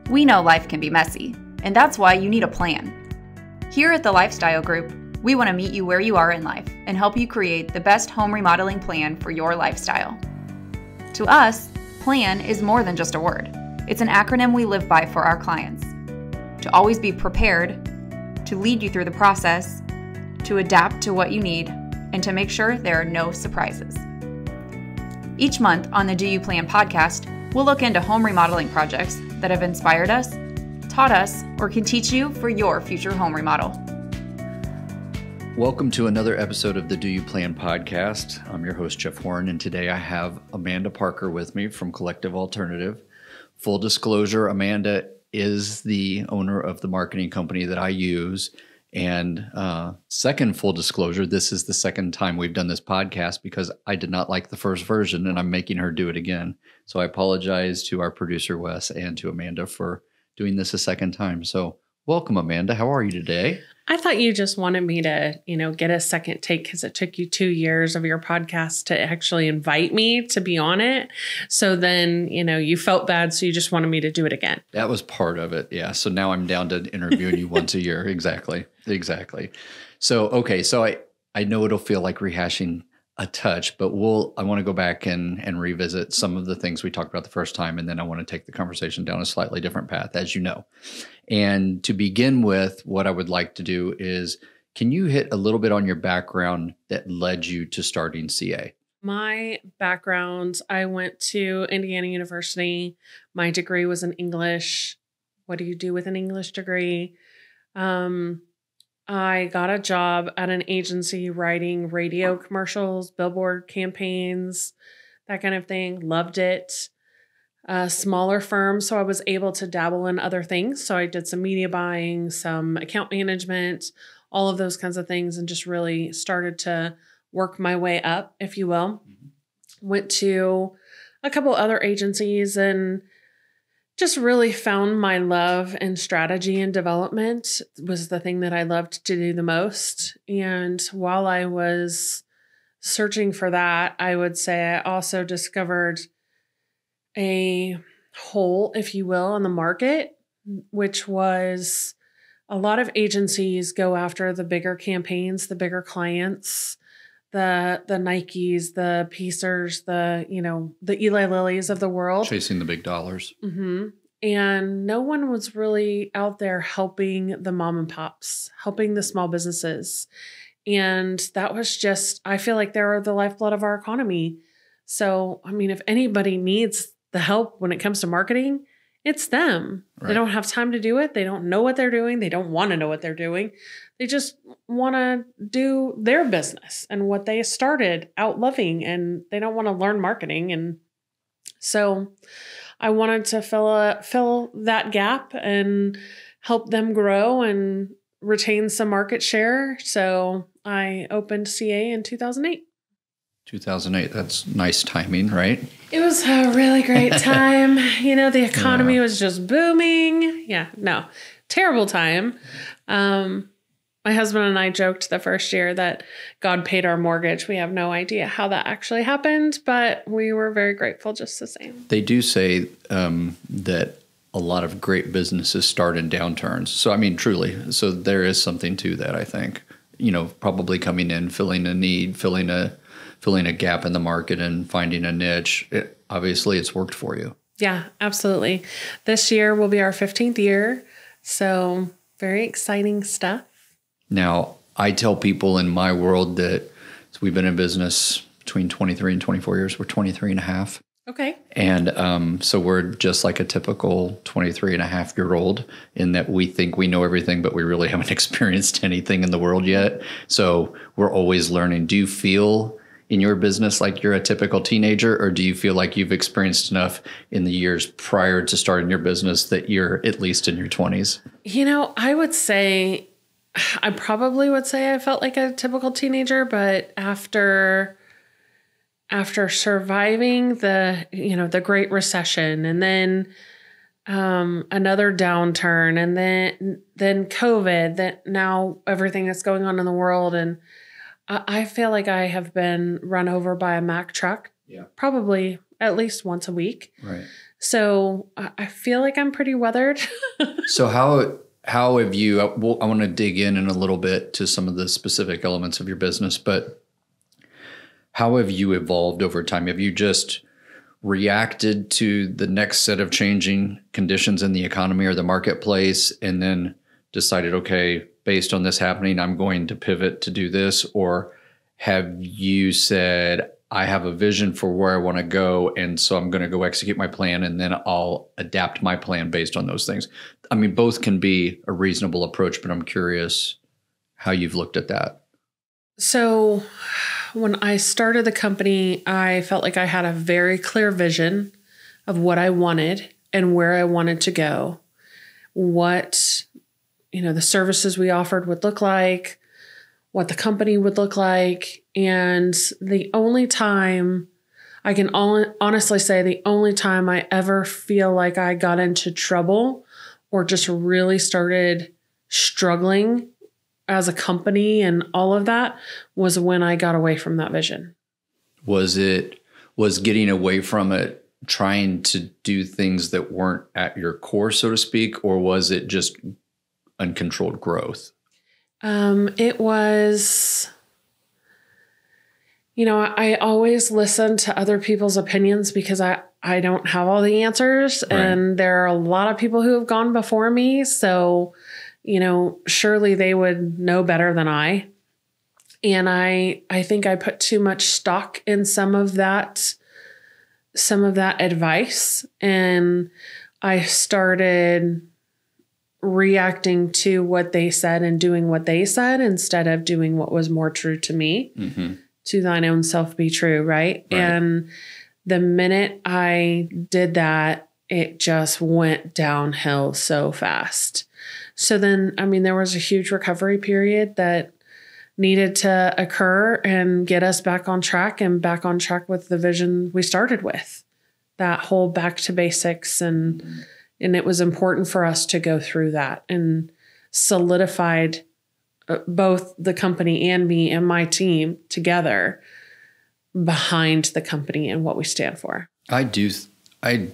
We know life can be messy, and that's why you need a plan. Here at the Lifestyle Group, we want to meet you where you are in life and help you create the best home remodeling plan for your lifestyle. To us, plan is more than just a word. It's an acronym we live by for our clients. To always be prepared, to lead you through the process, to adapt to what you need, and to make sure there are no surprises. Each month on the Do You Plan podcast, we'll look into home remodeling projects that have inspired us, taught us, or can teach you for your future home remodel. Welcome to another episode of the Do You Plan podcast. I'm your host, Geoff, and today I have Amanda Parker with me from Collective Alternative. Full disclosure, Amanda is the owner of the marketing company that I use. And second full disclosure, this is the second time we've done this podcast because I did not like the first version and I'm making her do it again. So I apologize to our producer, Wes, and to Amanda for doing this a second time. So welcome, Amanda. How are you today? I thought you just wanted me to, get a second take because it took you 2 years of your podcast to actually invite me to be on it. So then, you felt bad. So you just wanted me to do it again. That was part of it. Yeah. So now I'm down to interviewing you once a year. Exactly. So, okay. So I know it'll feel like rehashing a touch, but I want to go back and revisit some of the things we talked about the first time. And then I want to take the conversation down a slightly different path, as you know. And to begin with, what I would like to do is, can you hit a little bit on your background that led you to starting CA? My background, I went to Indiana University. My degree was in English. What do you do with an English degree? I got a job at an agency writing radio commercials, billboard campaigns, that kind of thing. Loved it. A smaller firm, so I was able to dabble in other things. So I did some media buying, some account management, all of those kinds of things, and just really started to work my way up, if you will. Went to a couple other agencies and just really found my love in strategy and development was the thing that I loved to do the most. And while I was searching for that, I would say I also discovered a hole, if you will, in the market, which was a lot of agencies go after the bigger campaigns, the bigger clients, the Nikes, the Pacers, the Eli Lillys of the world. Chasing the big dollars. Mm-hmm. And no one was really out there helping the mom and pops, helping the small businesses. And that was just, I feel like they're the lifeblood of our economy. So, if anybody needs the help when it comes to marketing, it's them. Right. They don't have time to do it. They don't know what they're doing. They don't want to know what they're doing. They just want to do their business and what they started out loving, and they don't want to learn marketing. And so I wanted to fill that gap and help them grow and retain some market share. So I opened CA in 2008. 2008. That's nice timing, right? It was a really great time. The economy was just booming. Yeah, no, terrible time. My husband and I joked the first year that God paid our mortgage. We have no idea how that actually happened, but we were very grateful just the same. They do say that a lot of great businesses start in downturns. So, truly. So there is something to that, I think. Probably coming in, filling a need, filling a gap in the market and finding a niche. Obviously, it's worked for you. Yeah, absolutely. This year will be our 15th year. So very exciting stuff. Now, I tell people in my world that we've been in business between 23 and 24 years. We're 23 and a half. Okay. And so we're just like a typical 23 and a half year old in that we think we know everything, but we really haven't experienced anything in the world yet. So we're always learning. Do you feel in your business like you're a typical teenager, or do you feel like you've experienced enough in the years prior to starting your business that you're at least in your 20s? I probably would say I felt like a typical teenager, but after surviving the Great Recession and then another downturn and then COVID, that now everything that's going on in the world, and I feel like I have been run over by a Mack truck, probably at least once a week. Right. So I feel like I'm pretty weathered. So how have you, I want to dig in a little bit to some of the specific elements of your business, but how have you evolved over time? Have you just reacted to the next set of changing conditions in the economy or the marketplace and then decided, okay, based on this happening, I'm going to pivot to do this? Or have you said, I have a vision for where I want to go, and so I'm going to go execute my plan, and then I'll adapt my plan based on those things? I mean, both can be a reasonable approach, but I'm curious how you've looked at that. So when I started the company, I felt like I had a very clear vision of what I wanted and where I wanted to go, what, the services we offered would look like, what the company would look like. And the only time I can honestly say the only time I ever feel like I got into trouble or just really started struggling as a company and all of that was when I got away from that vision. Was getting away from it trying to do things that weren't at your core, so to speak, or was it just uncontrolled growth? It was, I always listen to other people's opinions because I don't have all the answers. Right. And there are a lot of people who have gone before me. So, surely they would know better than I. And I think I put too much stock in some of that advice. And I started reacting to what they said and doing what they said instead of doing what was more true to me. Mm-hmm. To thine own self be true, right? And the minute I did that, it just went downhill so fast. So then, there was a huge recovery period that needed to occur and get us back on track with the vision we started with. That whole back to basics and it was important for us to go through that and solidified both the company and me and my team together behind the company and what we stand for. I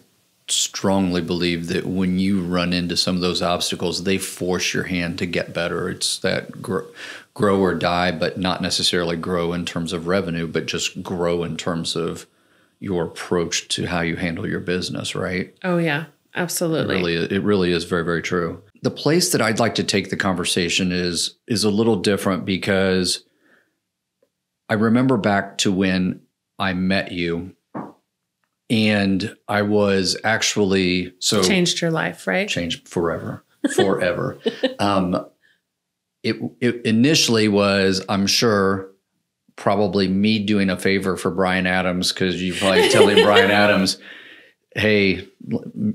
strongly believe that when you run into some of those obstacles, they force your hand to get better. It's that grow or die, but not necessarily grow in terms of revenue, but just grow in terms of your approach to how you handle your business, right? Oh, yeah. Absolutely. It really is very, very true. The place that I'd like to take the conversation is a little different because I remember back to when I met you and I was actually changed your life, right? Changed forever. It initially was, I'm sure, probably me doing a favor for Brian Adams because you probably telling Brian Adams, hey,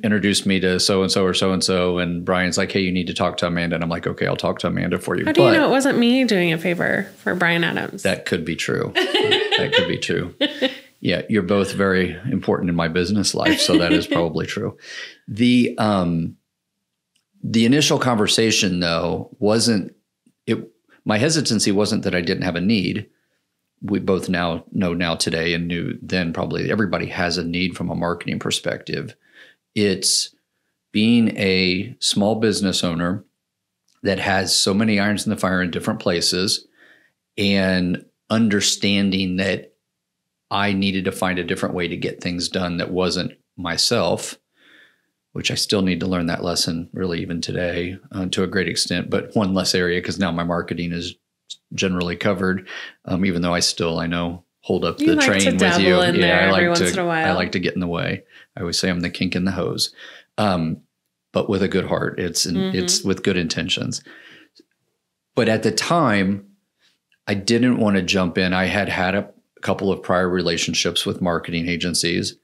introduce me to so-and-so or so-and-so. And Brian's like, hey, you need to talk to Amanda. And I'm like, okay, I'll talk to Amanda for you. How do you know it wasn't me doing a favor for Brian Adams? That could be true. That could be true. Yeah, you're both very important in my business life. So that is probably true. The initial conversation, though, my hesitancy wasn't that I didn't have a need. We both know now today and knew then probably everybody has a need from a marketing perspective. It's being a small business owner that has so many irons in the fire in different places and understanding that I needed to find a different way to get things done that wasn't myself, which I still need to learn that lesson really even today to a great extent, but one less area because now my marketing is generally covered, even though I know, hold up the train with you. Yeah, I like to get in the way. I always say I'm the kink in the hose, but with a good heart. It's with good intentions. But at the time, I didn't want to jump in. I had a couple of prior relationships with marketing agencies,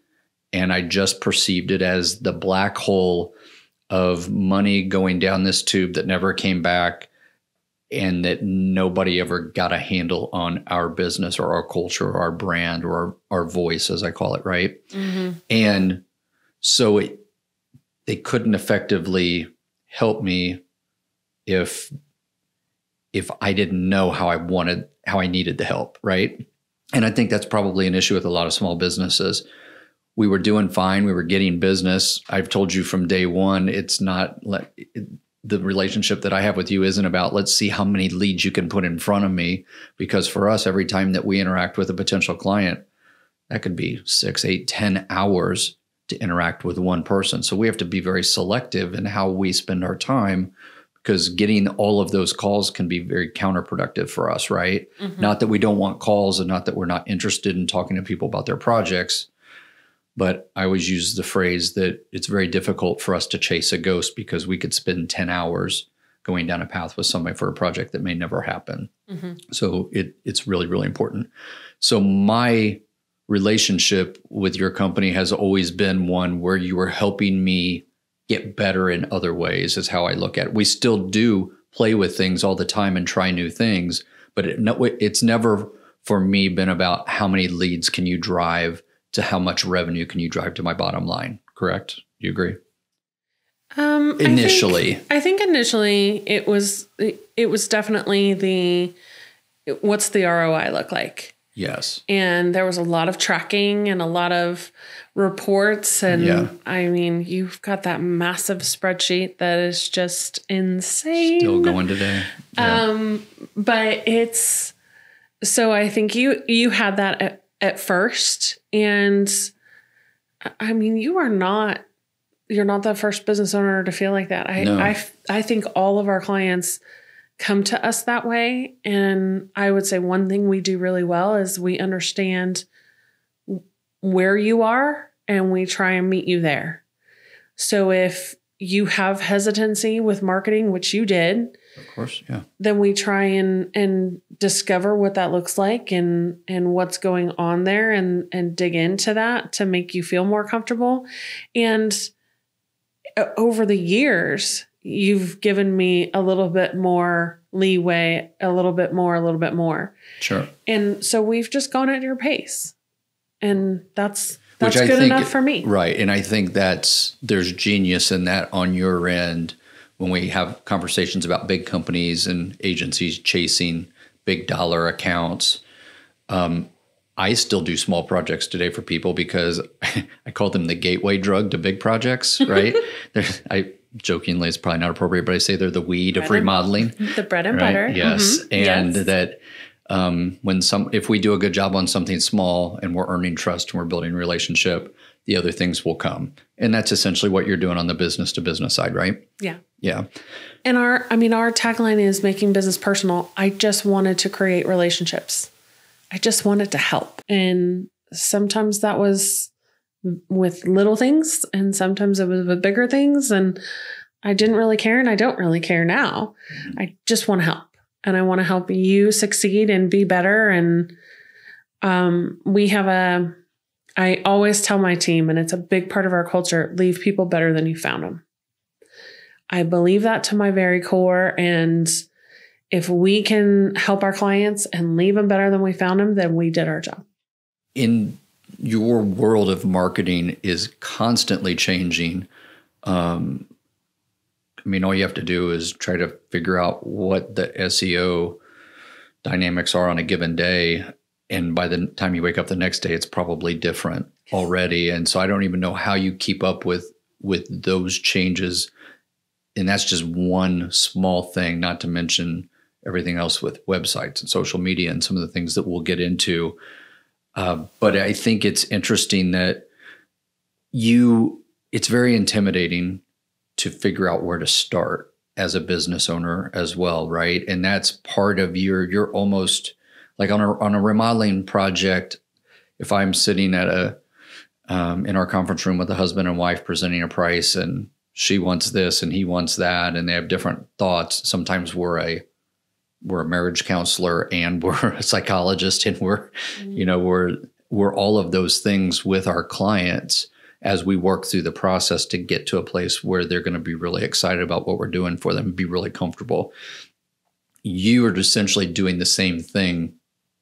and I just perceived it as the black hole of money going down this tube that never came back, and that nobody ever got a handle on our business or our culture or our brand or our voice, as I call it, right? Mm-hmm. And so they couldn't effectively help me if I didn't know how I needed the help, right? And I think that's probably an issue with a lot of small businesses. we were doing fine. We were getting business. I've told you from day one, it's not the relationship that I have with you isn't about, let's see how many leads you can put in front of me. Because for us, every time that we interact with a potential client, that could be 6, 8, 10 hours to interact with one person. So we have to be very selective in how we spend our time, because getting all of those calls can be very counterproductive for us, right? Mm-hmm. Not that we don't want calls and not that we're not interested in talking to people about their projects, but I always use the phrase that it's very difficult for us to chase a ghost, because we could spend 10 hours going down a path with somebody for a project that may never happen. Mm-hmm. So it's really, really important. So my relationship with your company has always been one where you were helping me get better in other ways, is how I look at it. We still do play with things all the time and try new things, but it's never for me been about how many leads can you drive to how much revenue can you drive to my bottom line. Correct? You agree? Initially, I think initially it was definitely what's the ROI look like? Yes. And there was a lot of tracking and a lot of reports. And I mean, you've got that massive spreadsheet that is just insane. Still going today. Yeah. But so I think you had that at first. And I mean, you're not the first business owner to feel like that. I think all of our clients come to us that way. And I would say one thing we do really well is we understand where you are and we try and meet you there. So if you have hesitancy with marketing, which you did, of course, yeah, then we try and discover what that looks like and what's going on there and dig into that to make you feel more comfortable. And over the years, you've given me a little bit more leeway, a little bit more. Sure. And so we've just gone at your pace. And that's good enough for me. Right. And I think there's genius in that on your end when we have conversations about big companies and agencies chasing big dollar accounts. I still do small projects today for people because I call them the gateway drug to big projects, right? I jokingly, it's probably not appropriate, but I say they're the weed of remodeling. The bread and right? butter. Yes. Mm-hmm. And yes. that if we do a good job on something small and we're earning trust and we're building a relationship, the other things will come. And that's essentially what you're doing on the business to business side, right? Yeah. Yeah. And our tagline is making business personal. I just wanted to create relationships. I just wanted to help. And sometimes that was with little things and sometimes it was with bigger things. And I didn't really care and I don't really care now. I just want to help. And I want to help you succeed and be better. And I always tell my team, and it's a big part of our culture, leave people better than you found them. I believe that to my very core. And if we can help our clients and leave them better than we found them, then we did our job. In your world of marketing is constantly changing. I mean, all you have to do is try to figure out what the SEO dynamics are on a given day. And by the time you wake up the next day, it's probably different already. And so I don't even know how you keep up with those changes. And that's just one small thing, not to mention everything else with websites and social media and some of the things that we'll get into. But I think it's interesting that it's very intimidating to figure out where to start as a business owner as well, right? And that's part of you're almost like on a remodeling project. If I'm sitting at in our conference room with a husband and wife presenting a price, and she wants this and he wants that, and they have different thoughts. Sometimes we're a marriage counselor and we're a psychologist, and we're all of those things with our clients as we work through the process to get to a place where they're going to be really excited about what we're doing for them and be really comfortable. You are essentially doing the same thing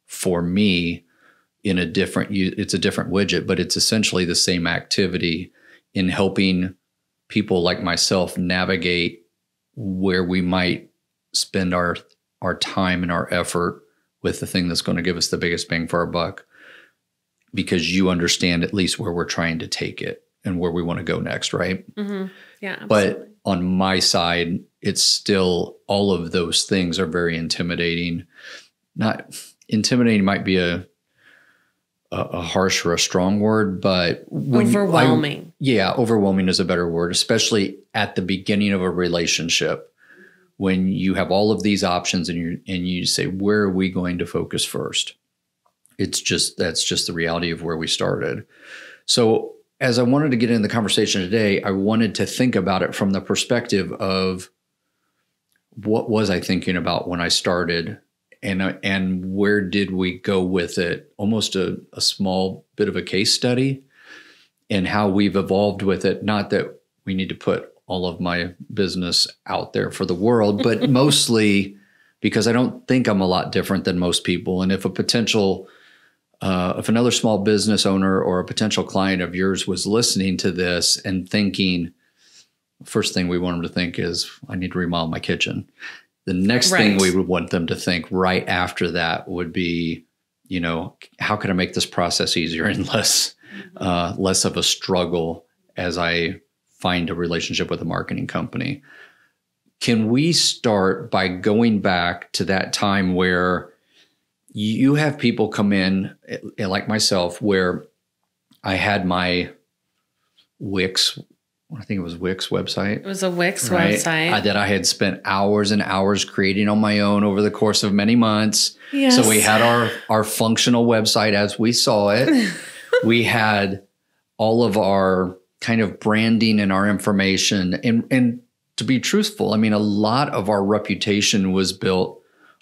for me in it's a different widget, but it's essentially the same activity in helping people like myself navigate where we might spend our time and our effort with the thing that's going to give us the biggest bang for our buck. because you understand at least where we're trying to take it and where we want to go next, right? Mm-hmm. Yeah, absolutely. But on my side, it's still, all of those things are very intimidating. Not intimidating might be a harsh or a strong word, but overwhelming. Overwhelming is a better word, especially at the beginning of a relationship when you have all of these options and you say, where are we going to focus first? That's just the reality of where we started. So as I wanted to get into the conversation today, I wanted to think about it from the perspective of what was I thinking about when I started, and where did we go with it? Almost a small bit of a case study and how we've evolved with it. Not that we need to put all of my business out there for the world, but mostly because I don't think I'm a lot different than most people. And if if another small business owner or a potential client of yours was listening to this and thinking, first thing we want them to think is, I need to remodel my kitchen. The next thing we would want them to think right after that would be, how can I make this process easier and less of a struggle as I find a relationship with a marketing company? Can we start by going back to that time where you have people come in, like myself, where I had my Wix, I think it was Wix website. It was a Wix website that I had spent hours and hours creating on my own over the course of many months. Yes. So we had our functional website as we saw it. We had all of our kind of branding and our information. And to be truthful, I mean, a lot of our reputation was built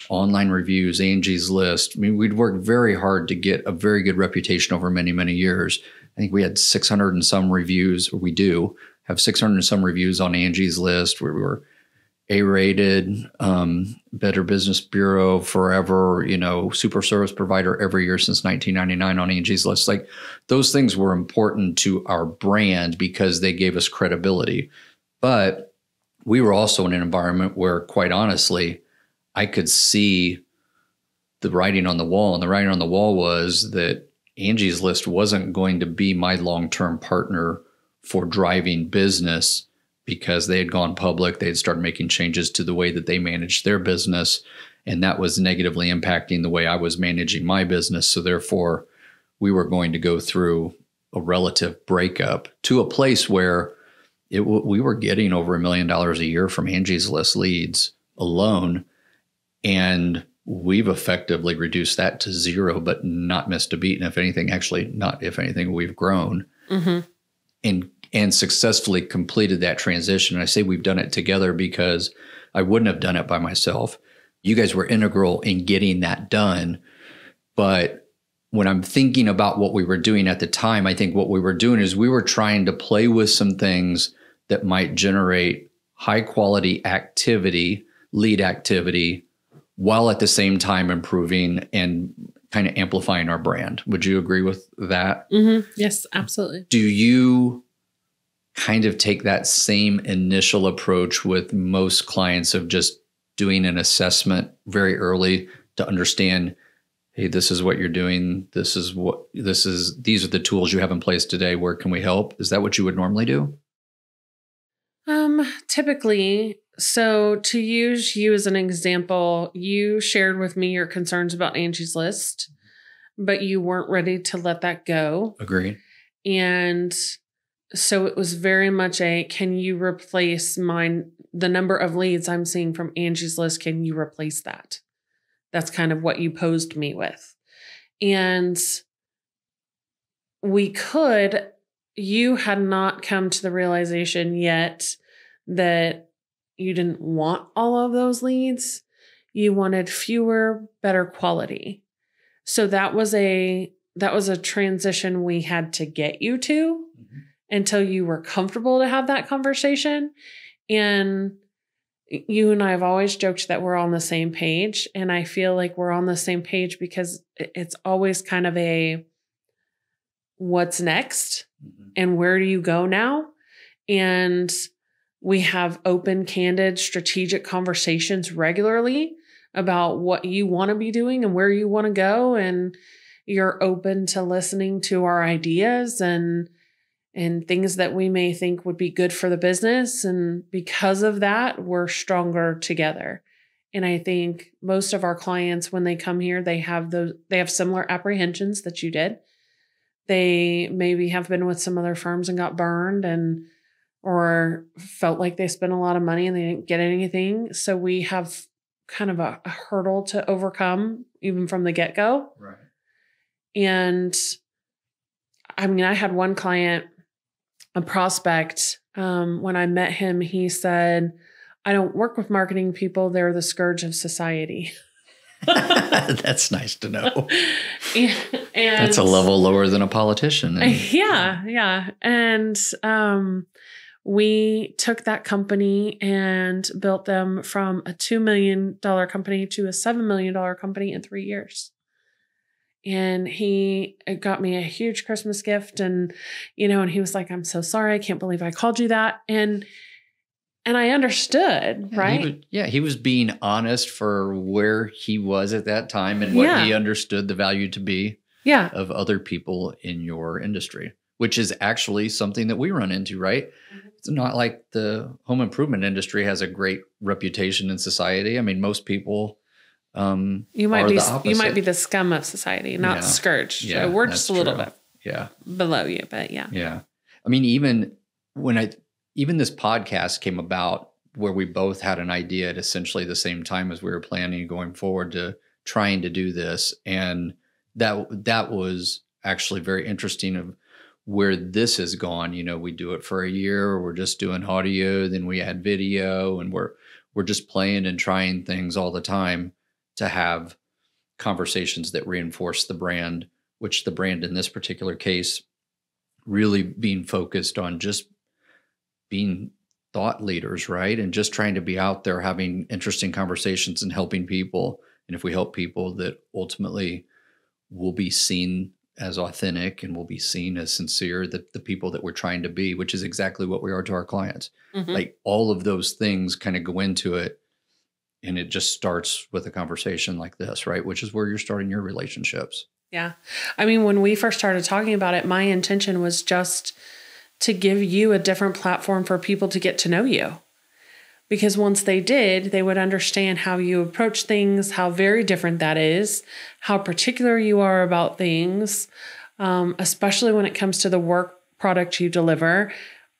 online reviews, Angie's List. I mean, we'd worked very hard to get a very good reputation over many, many years. I think we had 600 and some reviews, or we do have 600 and some reviews on Angie's List, where we were A-rated, Better Business Bureau forever, super service provider every year since 1999 on Angie's List. Like, those things were important to our brand because they gave us credibility. But we were also in an environment where, quite honestly, I could see the writing on the wall. And the writing on the wall was that Angie's List wasn't going to be my long-term partner for driving business, because they had gone public. They had started making changes to the way that they managed their business. And that was negatively impacting the way I was managing my business. So therefore, we were going to go through a relative breakup to a place where we were getting over $1 million a year from Angie's List leads alone. And we've effectively reduced that to zero, but not missed a beat. And if anything, we've grown and successfully completed that transition. And I say we've done it together because I wouldn't have done it by myself. You guys were integral in getting that done. But when I'm thinking about what we were doing at the time, I think what we were doing is we were trying to play with some things that might generate high quality activity, lead activity, while at the same time improving and kind of amplifying our brand. Would you agree with that? Mm-hmm. Yes, absolutely. Do you kind of take that same initial approach with most clients of just doing an assessment very early to understand, hey, this is what you're doing. These are the tools you have in place today. Where can we help? Is that what you would normally do? Typically. So to use you as an example, you shared with me your concerns about Angie's List, but you weren't ready to let that go. Agreed. And so it was very much can you replace the number of leads I'm seeing from Angie's List? Can you replace that? That's kind of what you posed me with. And you had not come to the realization yet that you didn't want all of those leads. You wanted fewer, better quality. So that was a transition we had to get you to until you were comfortable to have that conversation. And you and I have always joked that we're on the same page. And I feel like we're on the same page because it's always kind of what's next and where do you go now? And we have open, candid, strategic conversations regularly about what you want to be doing and where you want to go. And you're open to listening to our ideas and things that we may think would be good for the business. And because of that, we're stronger together. And I think most of our clients, when they come here, they have similar apprehensions that you did. They maybe have been with some other firms and got burned or felt like they spent a lot of money and they didn't get anything. So we have kind of a hurdle to overcome even from the get-go. Right. And I mean, I had one client, a prospect, when I met him, he said, I don't work with marketing people. They're the scourge of society. That's nice to know. and that's a level lower than a politician. Yeah. And we took that company and built them from a $2 million company to a $7 million company in 3 years. And he got me a huge Christmas gift and he was like, I'm so sorry. I can't believe I called you that. And I understood, right? He was being honest for where he was at that time and what he understood the value to be of other people in your industry, which is actually something that we run into, right? Mm-hmm. It's not like the home improvement industry has a great reputation in society. I mean, most people you might be the scum of society, not scourge. Yeah, so we're just a little bit below you, but yeah. I mean, even this podcast came about where we both had an idea at essentially the same time as we were planning going forward to trying to do this. And that was actually very interesting of where this has gone. We do it for a year, we're just doing audio, then we add video, and we're just playing and trying things all the time to have conversations that reinforce the brand, which the brand in this particular case really being focused on just being thought leaders, right? And just trying to be out there having interesting conversations and helping people. And if we help people, that ultimately will be seen as authentic and will be seen as sincere, that the people that we're trying to be, which is exactly what we are to our clients. Mm-hmm. Like all of those things kind of go into it. And it just starts with a conversation like this, right? Which is where you're starting your relationships. Yeah. I mean, when we first started talking about it, my intention was just to give you a different platform for people to get to know you. Because once they did, they would understand how you approach things, how very different that is, how particular you are about things, especially when it comes to the work product you deliver,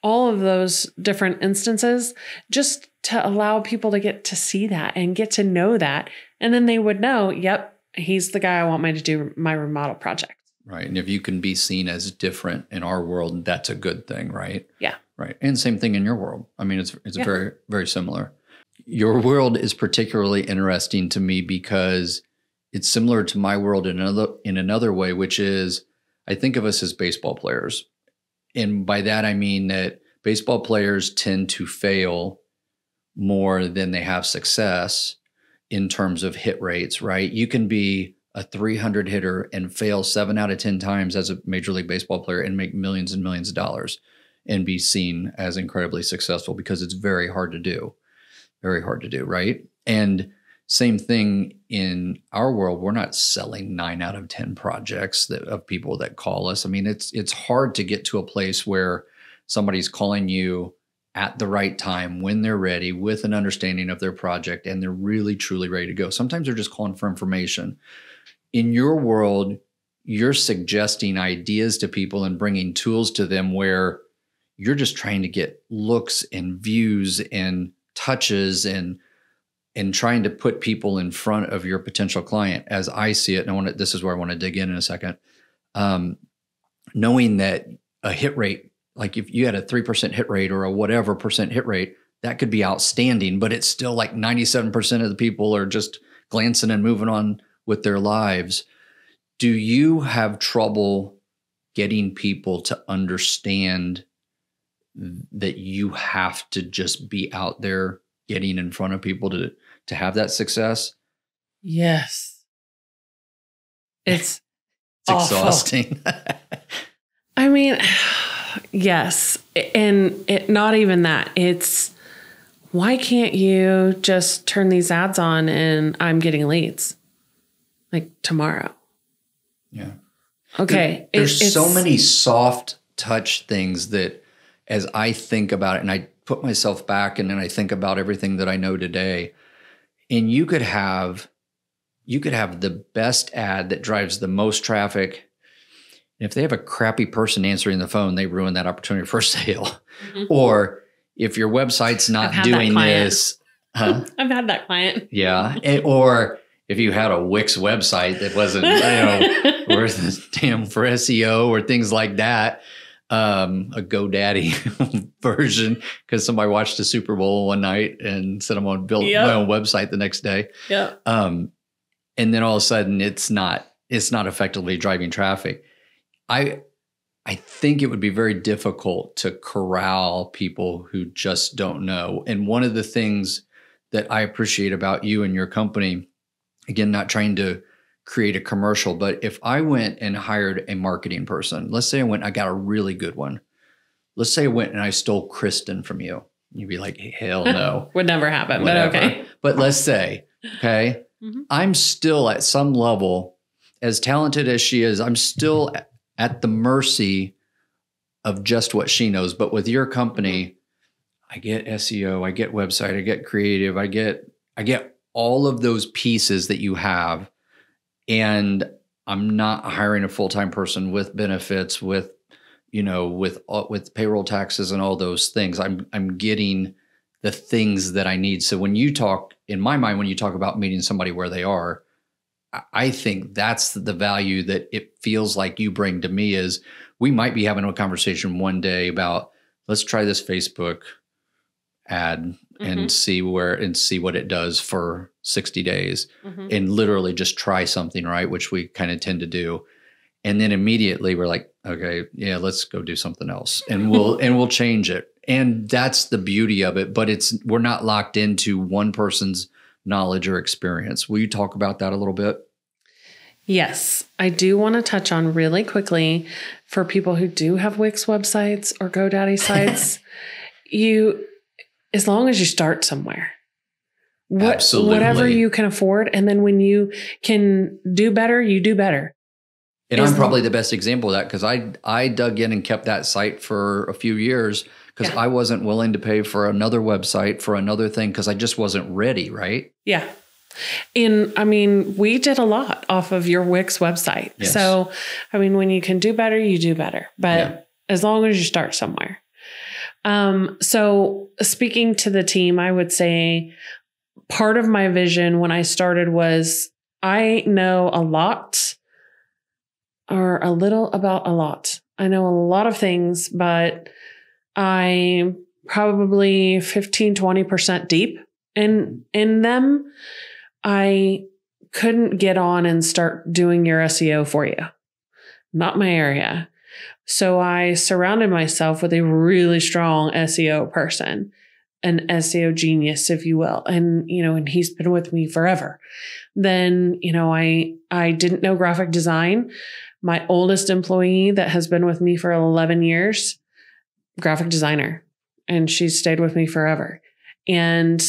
all of those different instances, just to allow people to get to see that and get to know that. And then they would know, yep, he's the guy I want to do my remodel project. Right. And if you can be seen as different in our world, that's a good thing, right? Yeah. Right. And same thing in your world. I mean, it's very, very similar. Your world is particularly interesting to me because it's similar to my world in another way, which is I think of us as baseball players. And by that, I mean that baseball players tend to fail more than they have success in terms of hit rates, right? You can be a 300 hitter and fail 7 out of 10 times as a Major League Baseball player and make millions and millions of dollars and be seen as incredibly successful because it's very hard to do, right? And same thing in our world. We're not selling 9 out of 10 projects of people that call us. I mean, it's hard to get to a place where somebody's calling you at the right time when they're ready with an understanding of their project and they're really, truly ready to go. Sometimes they're just calling for information. In your world, you're suggesting ideas to people and bringing tools to them where you're just trying to get looks and views and touches and trying to put people in front of your potential client as I see it. And this is where I want to dig in a second. Knowing that a hit rate, like if you had a 3% hit rate or a whatever percent hit rate, that could be outstanding, but it's still like 97% of the people are just glancing and moving on with their lives. Do you have trouble getting people to understand that you have to just be out there getting in front of people to have that success? Yes. It's exhausting. I mean, yes. And not even that. It's, why can't you just turn these ads on and I'm getting leads like tomorrow? Yeah. Okay. There's so many soft touch things that as I think about it and I put myself back and then I think about everything that I know today, and you could have the best ad that drives the most traffic. And if they have a crappy person answering the phone, they ruin that opportunity for sale. Mm-hmm. Or if your website's not doing this. Huh? I've had that client. Yeah. Or if you had a Wix website that wasn't, worth a damn for SEO or things like that, a GoDaddy version, because somebody watched the Super Bowl one night and said I'm going to build my own website the next day. Yeah. And then all of a sudden it's not effectively driving traffic. I think it would be very difficult to corral people who just don't know. And one of the things that I appreciate about you and your company, again, not trying to create a commercial, but if I went and hired a marketing person, let's say I got a really good one. Let's say I went and I stole Kristen from you. You'd be like, hell no. Would never happen, whatever. But okay. But let's say, okay, I'm still at some level, as talented as she is, I'm still at the mercy of just what she knows. But with your company, I get SEO, I get website, I get creative, I get all of those pieces that you have. And I'm not hiring a full-time person with benefits, with payroll taxes and all those things. I'm getting the things that I need. So when you talk, in my mind, when you talk about meeting somebody where they are, I think that's the value that it feels like you bring to me. Is we might be having a conversation one day about, let's try this Facebook ad and see what it does for 60 days and literally just try something, right? Which we kind of tend to do. And then immediately we're like, okay, yeah, let's go do something else. And we'll change it. And that's the beauty of it. But we're not locked into one person's knowledge or experience. Will you talk about that a little bit? Yes, I do want to touch on really quickly for people who do have Wix websites or GoDaddy sites, as long as you start somewhere, Absolutely. Whatever you can afford. And then when you can do better, you do better. And I'm probably the best example of that, because I dug in and kept that site for a few years because I wasn't willing to pay for another website for another thing because I just wasn't ready, right? Yeah. And I mean, we did a lot off of your Wix website. Yes. So, I mean, when you can do better, you do better. But as long as you start somewhere. So speaking to the team, I would say part of my vision when I started was I know a lot or a little about a lot. I know a lot of things, but I'm probably 15, 20% deep in them. I couldn't get on and start doing your SEO for you. Not my area. So I surrounded myself with a really strong SEO person, an SEO genius, if you will. And, and he's been with me forever. Then, I didn't know graphic design. My oldest employee that has been with me for 11 years, graphic designer, and she's stayed with me forever. And,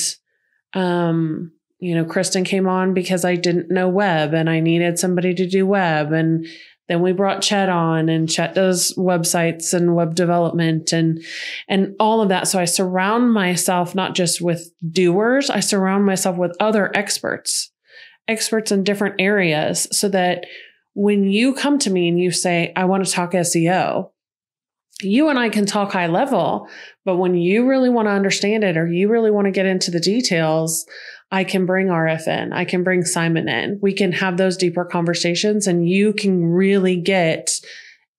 Kristen came on because I didn't know web and I needed somebody to do web. And then we brought Chet on, and Chet does websites and web development and all of that. So I surround myself not just with doers, I surround myself with other experts in different areas, so that when you come to me and you say, I want to talk SEO, you and I can talk high level, but when you really want to understand it or you really want to get into the details, I can bring RF in. I can bring Simon in. We can have those deeper conversations and you can really get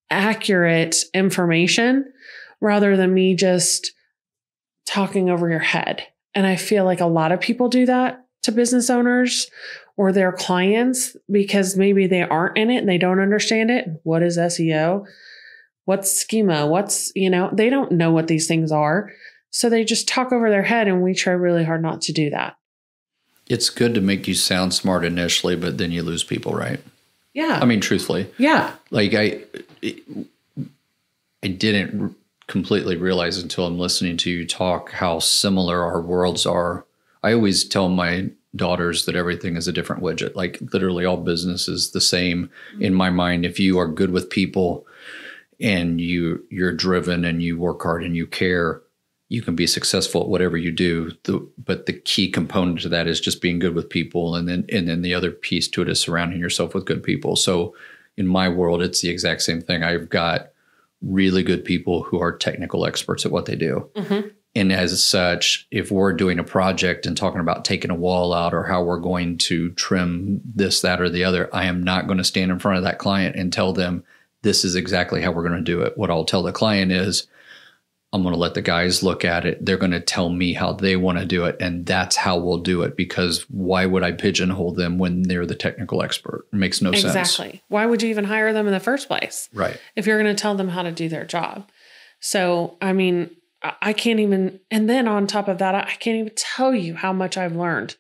accurate information rather than me just talking over your head. And I feel like a lot of people do that to business owners or their clients because maybe they aren't in it and they don't understand it. What is SEO? What's schema? They don't know what these things are. So they just talk over their head, and we try really hard not to do that. It's good to make you sound smart initially, but then you lose people, right? Yeah. I mean, truthfully. Yeah. Like I didn't completely realize until I'm listening to you talk how similar our worlds are. I always tell my daughters that everything is a different widget. Like literally all business is the same in my mind. If you are good with people and you're driven and you work hard and you care, you can be successful at whatever you do. But the key component to that is just being good with people. And then the other piece to it is surrounding yourself with good people. So in my world, it's the exact same thing. I've got really good people who are technical experts at what they do. Mm-hmm. And as such, if we're doing a project and talking about taking a wall out or how we're going to trim this, that, or the other, I am not going to stand in front of that client and tell them this is exactly how we're going to do it. What I'll tell the client is, I'm going to let the guys look at it. They're going to tell me how they want to do it. And that's how we'll do it. Because why would I pigeonhole them when they're the technical expert? It makes no sense. Exactly. Why would you even hire them in the first place? Right. If you're going to tell them how to do their job. So, I mean, I can't even, and then on top of that, I can't even tell you how much I've learned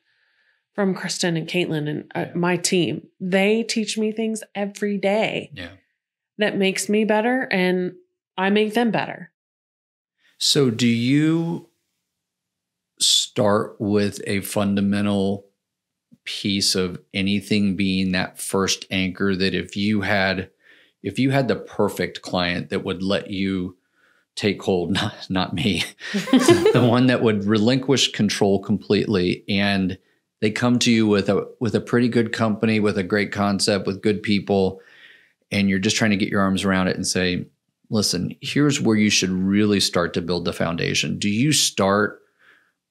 from Kristen and Caitlin and my team. They teach me things every day that makes me better and I make them better. So do you start with a fundamental piece of anything being that first anchor that if you had the perfect client that would let you take hold, not me, the one that would relinquish control completely, and they come to you with a pretty good company, with a great concept, with good people, and you're just trying to get your arms around it and say, listen, here's where you should really start to build the foundation. Do you start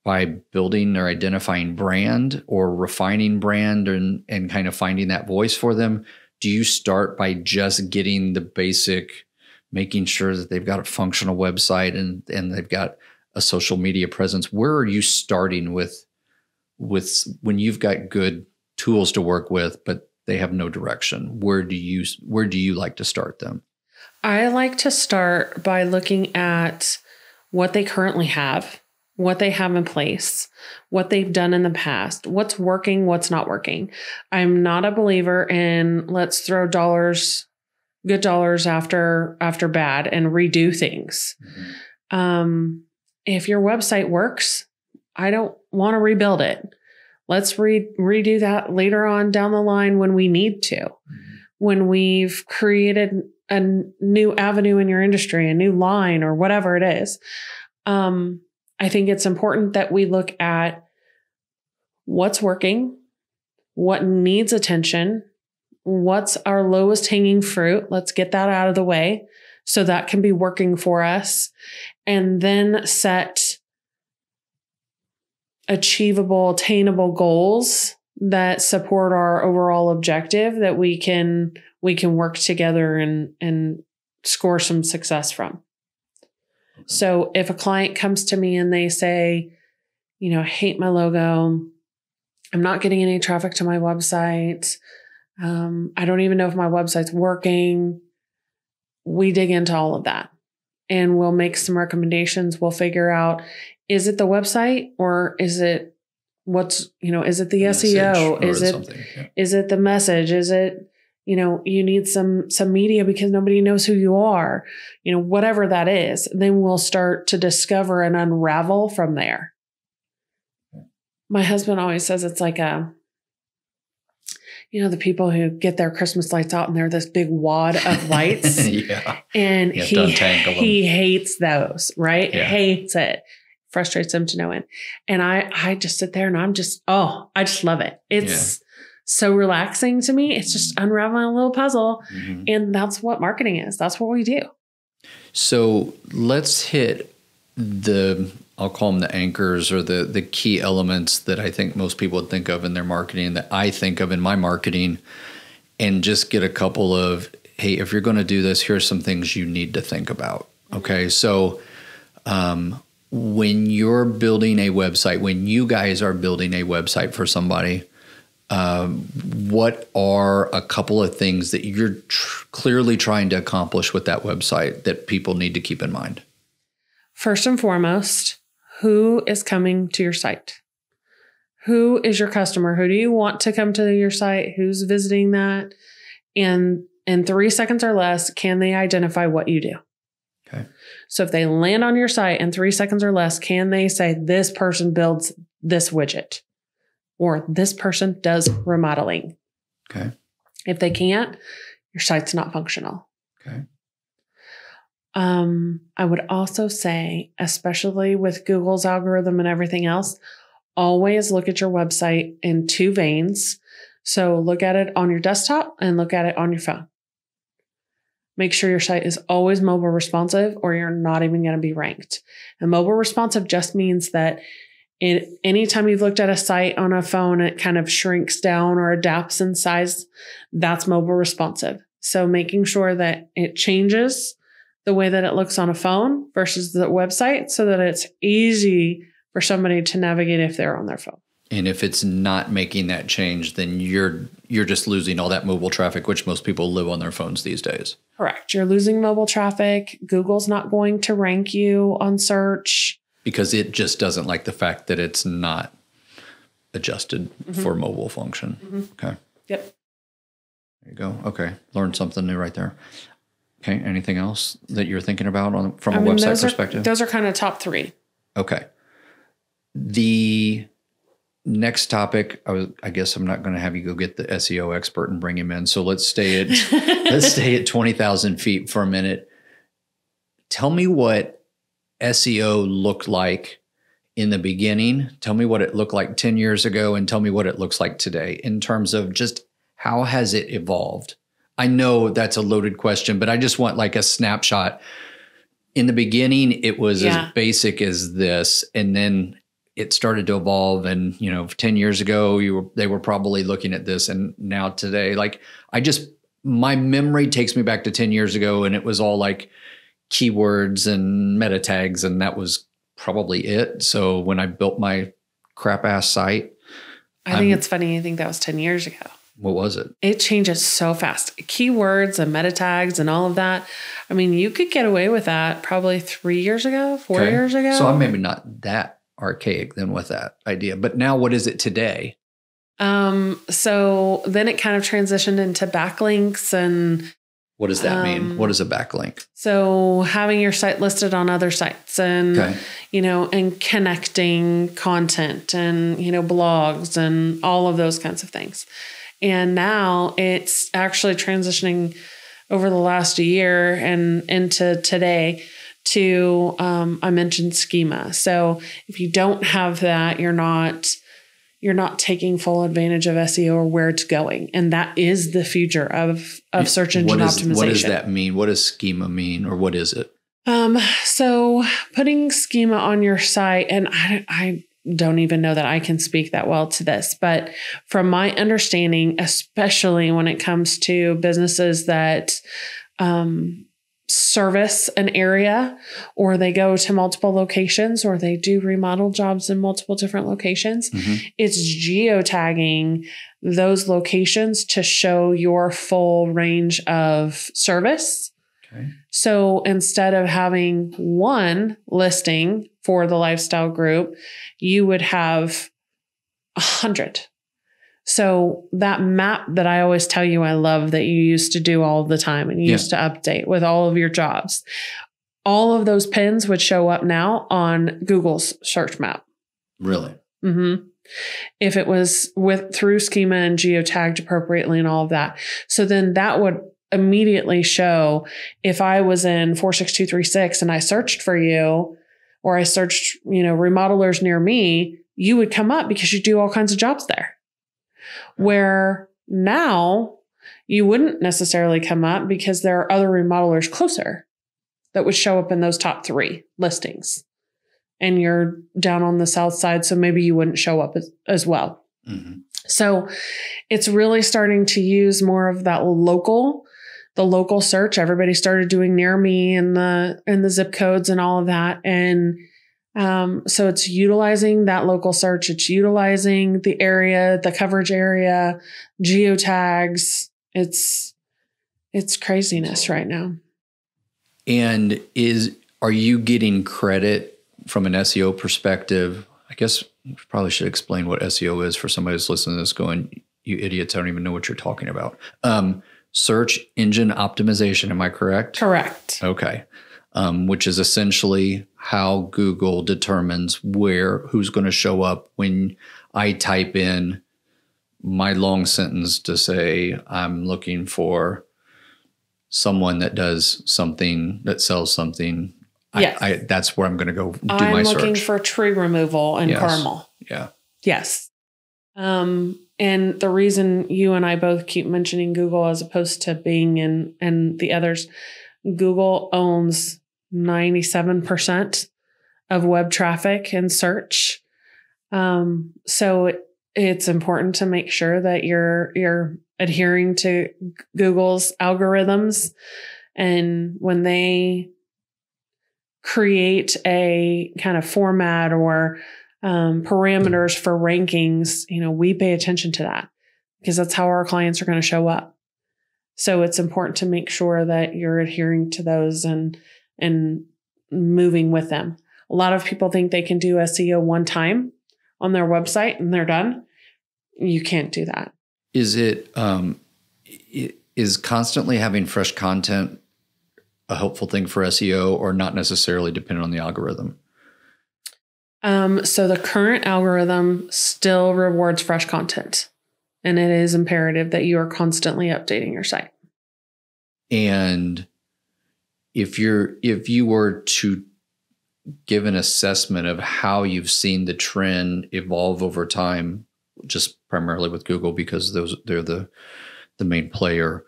by building or identifying brand or refining brand and kind of finding that voice for them? Do you start by just getting the basic, making sure that they've got a functional website and they've got a social media presence? Where are you starting with when you've got good tools to work with, but they have no direction? Where do you like to start them? I like to start by looking at what they currently have, what they have in place, what they've done in the past, what's working, what's not working. I'm not a believer in let's throw good dollars after bad and redo things. Mm-hmm. If your website works, I don't want to rebuild it. Let's redo that later on down the line when we need to, when we've created a new avenue in your industry, a new line or whatever it is. I think it's important that we look at what's working, what needs attention, what's our lowest hanging fruit. Let's get that out of the way so that can be working for us, and then set achievable, attainable goals that support our overall objective that we can work together and score some success from. So if a client comes to me and they say, I hate my logo, I'm not getting any traffic to my website, I don't even know if my website's working, we dig into all of that and we'll make some recommendations. We'll figure out, is it the website or is it is it the SEO? Is it the message? Is it, you need some media because nobody knows who you are, whatever that is. Then we'll start to discover and unravel from there. My husband always says it's like the people who get their Christmas lights out and they're this big wad of lights. Yeah. And he hates those, right? Yeah. Hates it. Frustrates him to no end. And I just sit there and I just love it. It's so relaxing to me. It's just unraveling a little puzzle. Mm-hmm. And that's what marketing is. That's what we do. So let's hit I'll call them the anchors or the key elements that I think most people would think of in their marketing, that I think of in my marketing, and just get a couple of, hey, if you're going to do this, here's some things you need to think about. Okay. So, when you're building a website, when you guys are building a website for somebody, what are a couple of things that you're clearly trying to accomplish with that website that people need to keep in mind? First and foremost, who is coming to your site? Who is your customer? Who do you want to come to your site? Who's visiting that? And in 3 seconds or less, can they identify what you do? Okay. So if they land on your site in 3 seconds or less, can they say this person builds this widget? or this person does remodeling. Okay. If they can't, your site's not functional. Okay. I would also say, especially with Google's algorithm and everything else, always look at your website in two veins. So look at it on your desktop and look at it on your phone. Make sure your site is always mobile responsive or you're not even going to be ranked. And mobile responsive just means that anytime you've looked at a site on a phone, it kind of shrinks down or adapts in size. That's mobile responsive. So making sure that it changes the way that it looks on a phone versus the website so that it's easy for somebody to navigate if they're on their phone. And if it's not making that change, then you're just losing all that mobile traffic, which most people live on their phones these days. Correct. You're losing mobile traffic. Google's not going to rank you on search. Because it just doesn't like the fact that it's not adjusted for mobile function. Okay. Yep. There you go. Okay. Learned something new right there. Okay. Anything else that you're thinking about from a website perspective? Those are kind of top three. Okay. The next topic, I guess I'm not going to have you go get the SEO expert and bring him in. So let's stay at 20,000 feet for a minute. Tell me what SEO looked like in the beginning. Tell me what it looked like 10 years ago and tell me what it looks like today in terms of just how has it evolved? I know that's a loaded question, but I just want like a snapshot. In the beginning, it was as basic as this, and then it started to evolve. And, 10 years ago, they were probably looking at this. And now today, my memory takes me back to 10 years ago, and it was all like keywords and meta tags, and that was probably it. So when I built my crap ass site, I think it's funny. I think that was 10 years ago. What was it? It changes so fast. Keywords and meta tags and all of that. I mean, you could get away with that probably 3 years ago, 4 years ago. So I'm maybe not that archaic then with that idea. But now what is it today? So then it kind of transitioned into backlinks. And what does that mean? What is a backlink? So having your site listed on other sites and, and connecting content and, blogs and all of those kinds of things. And now it's actually transitioning over the last year and into today to, I mentioned schema. So if you don't have that, you're not taking full advantage of SEO or where it's going. And that is the future of search engine optimization. What does that mean? What does schema mean, or what is it? So putting schema on your site, and I don't even know that I can speak that well to this, but from my understanding, especially when it comes to businesses that, service an area, or they go to multiple locations, or they do remodel jobs in multiple different locations. It's geotagging those locations to show your full range of service. Okay. So instead of having one listing for the lifestyle group, you would have 100. So that map that I always tell you I love that you used to do all the time and you used to update with all of your jobs, all of those pins would show up now on Google's search map. Really? If it was through schema and geotagged appropriately and all of that. So then that would immediately show if I was in 46236 and I searched for you, or I searched, remodelers near me, you would come up because you do all kinds of jobs there. Where now you wouldn't necessarily come up because there are other remodelers closer that would show up in those top 3 listings. And you're down on the south side, so maybe you wouldn't show up as well. So it's really starting to use more of that the local search. Everybody started doing near me and the zip codes and all of that. And so it's utilizing that local search. It's utilizing the area, the coverage area, geotags. It's craziness right now. And are you getting credit from an SEO perspective? I guess you probably should explain what SEO is for somebody who's listening to this going, you idiots, I don't even know what you're talking about. Search engine optimization. Am I correct? Correct. Okay. Which is essentially how Google determines who's going to show up when I type in my long sentence to say I'm looking for someone that does something, that sells something. Yes. That's where I'm going to go do my search. I'm looking for tree removal in Carmel. Yeah. Yes. And the reason you and I both keep mentioning Google as opposed to Bing and the others, Google owns 97% of web traffic and search. So it's important to make sure that you're adhering to Google's algorithms. And when they create a kind of format or parameters for rankings, we pay attention to that because that's how our clients are going to show up. So it's important to make sure that you're adhering to those and moving with them. A lot of people think they can do SEO one time on their website and they're done. You can't do that. Is constantly having fresh content a helpful thing for SEO or not necessarily dependent on the algorithm? So the current algorithm still rewards fresh content, and it is imperative that you are constantly updating your site. And if you were to give an assessment of how you've seen the trend evolve over time, just primarily with Google, because they're the main player,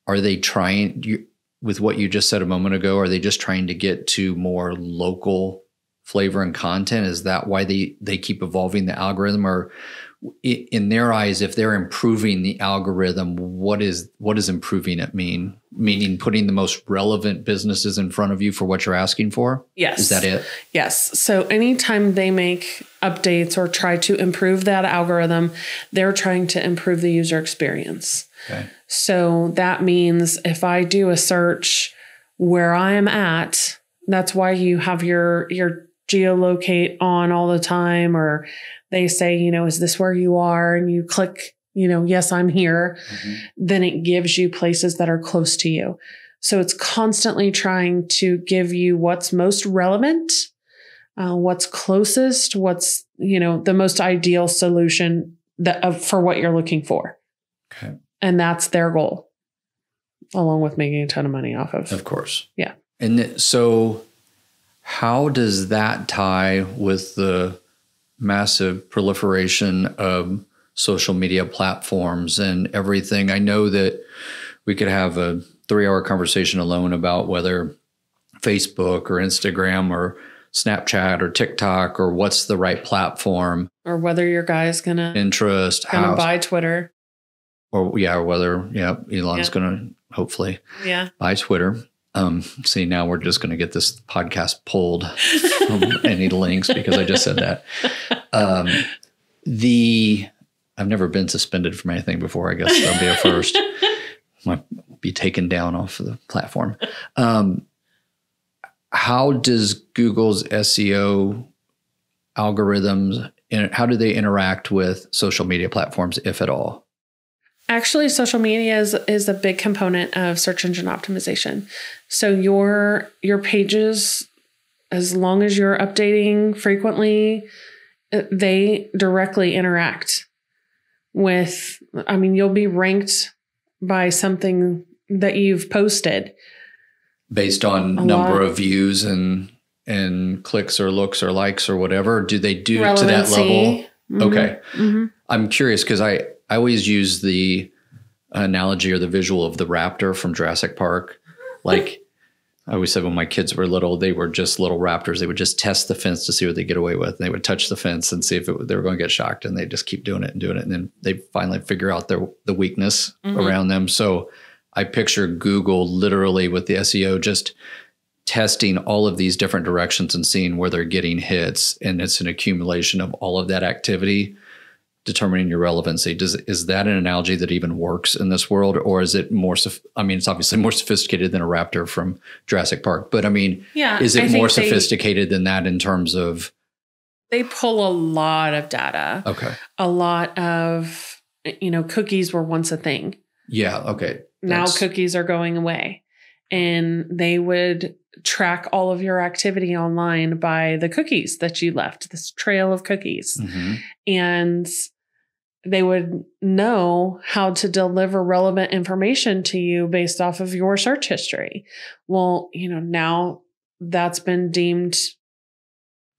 are they trying, with what you just said a moment ago, are they just trying to get to more local flavor and content? Is that why they keep evolving the algorithm? Or in their eyes, if they're improving the algorithm, what is improving it mean? Meaning putting the most relevant businesses in front of you for what you're asking for? Yes. Is that it? Yes. So anytime they make updates or try to improve that algorithm, they're trying to improve the user experience. Okay. So that means if I do a search where I am at, that's why you have your geolocate on all the time, or they say, is this where you are? And you click, yes, I'm here. Mm-hmm. Then it gives you places that are close to you. So it's constantly trying to give you what's most relevant, what's closest, what's, the most ideal solution for what you're looking for. Okay. And that's their goal, along with making a ton of money off of. Of course. Yeah. And so how does that tie with the massive proliferation of social media platforms and everything? I know that we could have a 3-hour conversation alone about whether Facebook or Instagram or Snapchat or TikTok or what's the right platform. Or whether your guy's gonna buy Twitter. Or whether Elon's gonna hopefully buy Twitter. See, now we're just going to get this podcast pulled from any links because I just said that. I've never been suspended from anything before. I guess that'll be a first. Might be taken down off of the platform. How does Google's SEO algorithms, how do they interact with social media platforms, if at all? Actually, social media is a big component of search engine optimization. So your pages, as long as you're updating frequently, they directly interact with, you'll be ranked by something that you've posted. Based on number of views and clicks or looks or likes or whatever, do they do relevancy to that level? Mm-hmm. Okay. Mm-hmm. I'm curious because I always use the analogy or the visual of the raptor from Jurassic Park. Like I always said when my kids were little, they were just little raptors. They would just test the fence to see what they get away with. And they would touch the fence and see if they were going to get shocked. And they just keep doing it. And then they finally figure out the weakness around them. So I picture Google literally with the SEO just testing all of these different directions and seeing where they're getting hits. And it's an accumulation of all of that activity determining your relevancy. Is that an analogy that even works in this world? Or is it more, it's obviously more sophisticated than a raptor from Jurassic Park, but is it more sophisticated than that in terms of? They pull a lot of data. Okay. A lot of, cookies were once a thing. Yeah. Okay. Now cookies are going away. and they would track all of your activity online by the cookies that you left, this trail of cookies. Mm-hmm. And they would know how to deliver relevant information to you based off of your search history. Well, now that's been deemed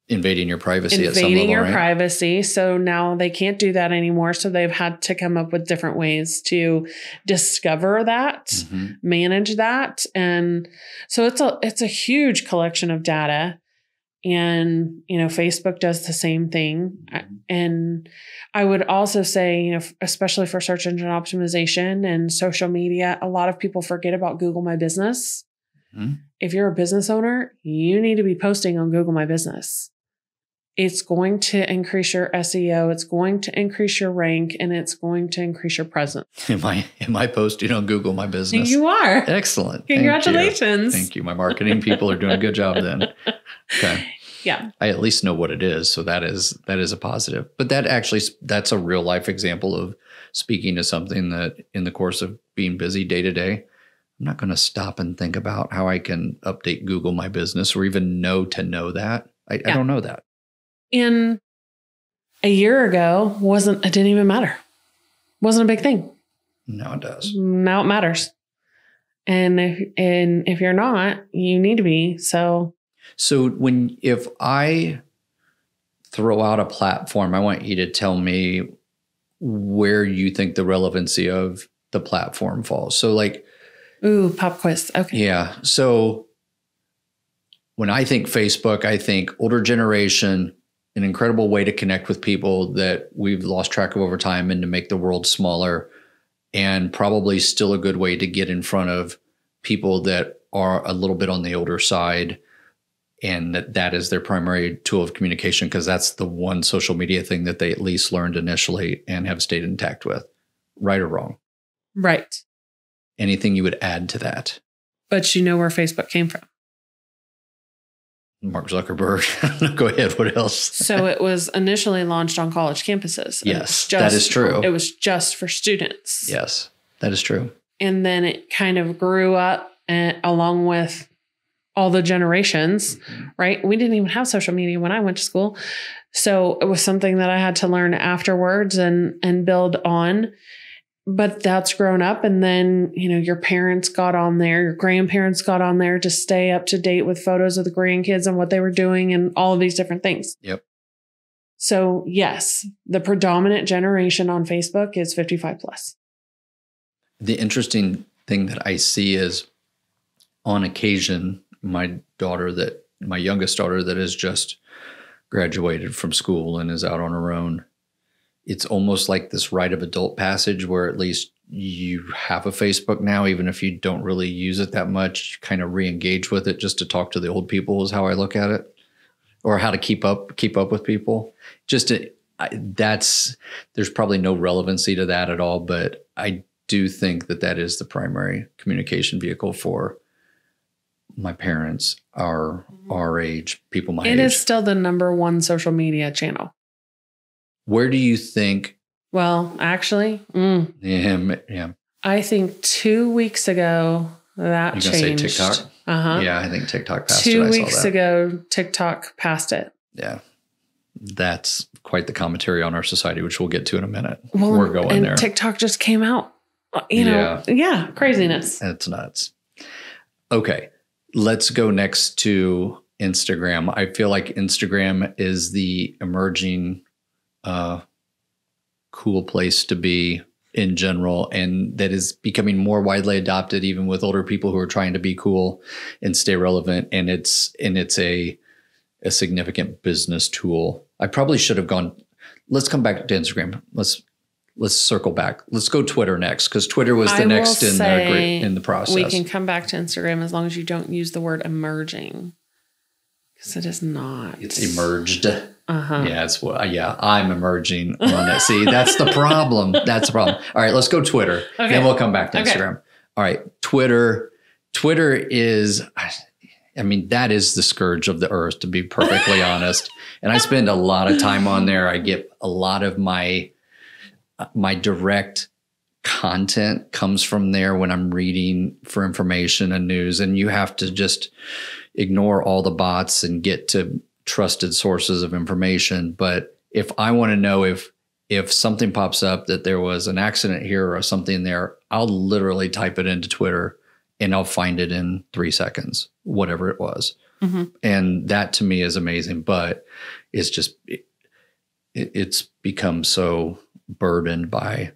invading your privacy at some level, invading your right? privacy. So now they can't do that anymore. So they've had to come up with different ways to discover that, Mm-hmm. manage that. And so it's a huge collection of data. And, Facebook does the same thing. And I would also say, especially for search engine optimization and social media, a lot of people forget about Google My Business. Mm-hmm. If you're a business owner, you need to be posting on Google My Business. It's going to increase your SEO. It's going to increase your rank, and it's going to increase your presence. Am I posting on Google My Business? You are. Excellent. Congratulations. Thank you. My marketing people are doing a good job then. Okay. Yeah. I at least know what it is. So that is a positive. But that's a real life example of speaking to something that in the course of being busy day to day, I'm not going to stop and think about how I can update Google My Business or even know that. I don't know that. And a year ago it didn't even matter. Wasn't a big thing. Now it does. Now it matters. And if you're not, you need to be. So if I throw out a platform, I want you to tell me where you think the relevancy of the platform falls. So pop quiz. Okay. Yeah. So when I think Facebook, I think older generation, an incredible way to connect with people that we've lost track of over time and to make the world smaller, and probably still a good way to get in front of people that are a little bit on the older side, and that is their primary tool of communication, because that's the one social media thing that they at least learned initially and have stayed intact with. Right or wrong? Right. Anything you would add to that? But you know where Facebook came from. Mark Zuckerberg. Go ahead. What else? So it was initially launched on college campuses. Yes, that is true. It was just for students. Yes, that is true. And then it kind of grew up along with all the generations, right? We didn't even have social media when I went to school. So it was something that I had to learn afterwards and build on. But that's grown up. And then, your parents got on there, your grandparents got on there to stay up to date with photos of the grandkids and what they were doing and all of these different things. Yep. So yes, the predominant generation on Facebook is 55 plus. The interesting thing that I see is on occasion, my youngest daughter that has just graduated from school and is out on her own, it's almost like this rite of adult passage where at least you have a Facebook now, even if you don't really use it that much, you kind of re-engage with it just to talk to the old people is how I look at it, or how to keep up with people. There's probably no relevancy to that at all, but I do think that is the primary communication vehicle for my parents, our age, people my age. It is still the number one social media channel. Where do you think? Well, actually, yeah. I think 2 weeks ago that changed. You're gonna say TikTok? Uh-huh. Yeah, I think TikTok passed it. 2 weeks ago, TikTok passed it. Yeah. That's quite the commentary on our society, which we'll get to in a minute. Well, we're going there. TikTok just came out. Craziness. It's nuts. Okay. Let's go next to Instagram. I feel like Instagram is the emerging cool place to be in general, and that is becoming more widely adopted even with older people who are trying to be cool and stay relevant. And it's a significant business tool. I probably should have gone. Let's come back to Instagram. Let's circle back. Let's go Twitter next, because Twitter was the next in the process. We can come back to Instagram as long as you don't use the word emerging, because it is not. It's emerged. Yeah, I'm emerging on it. See, that's the problem. All right, let's go Twitter. Okay. Then we'll come back to Instagram. All right, Twitter is, that is the scourge of the earth, to be perfectly honest. And I spend a lot of time on there. I get a lot of my direct content comes from there when I'm reading for information and news, and you have to just ignore all the bots and get to trusted sources of information. But if I want to know if something pops up that there was an accident here or something there, I'll literally type it into Twitter and I'll find it in 3 seconds, whatever it was. Mm-hmm. And that to me is amazing, but it's just, it's become so burdened by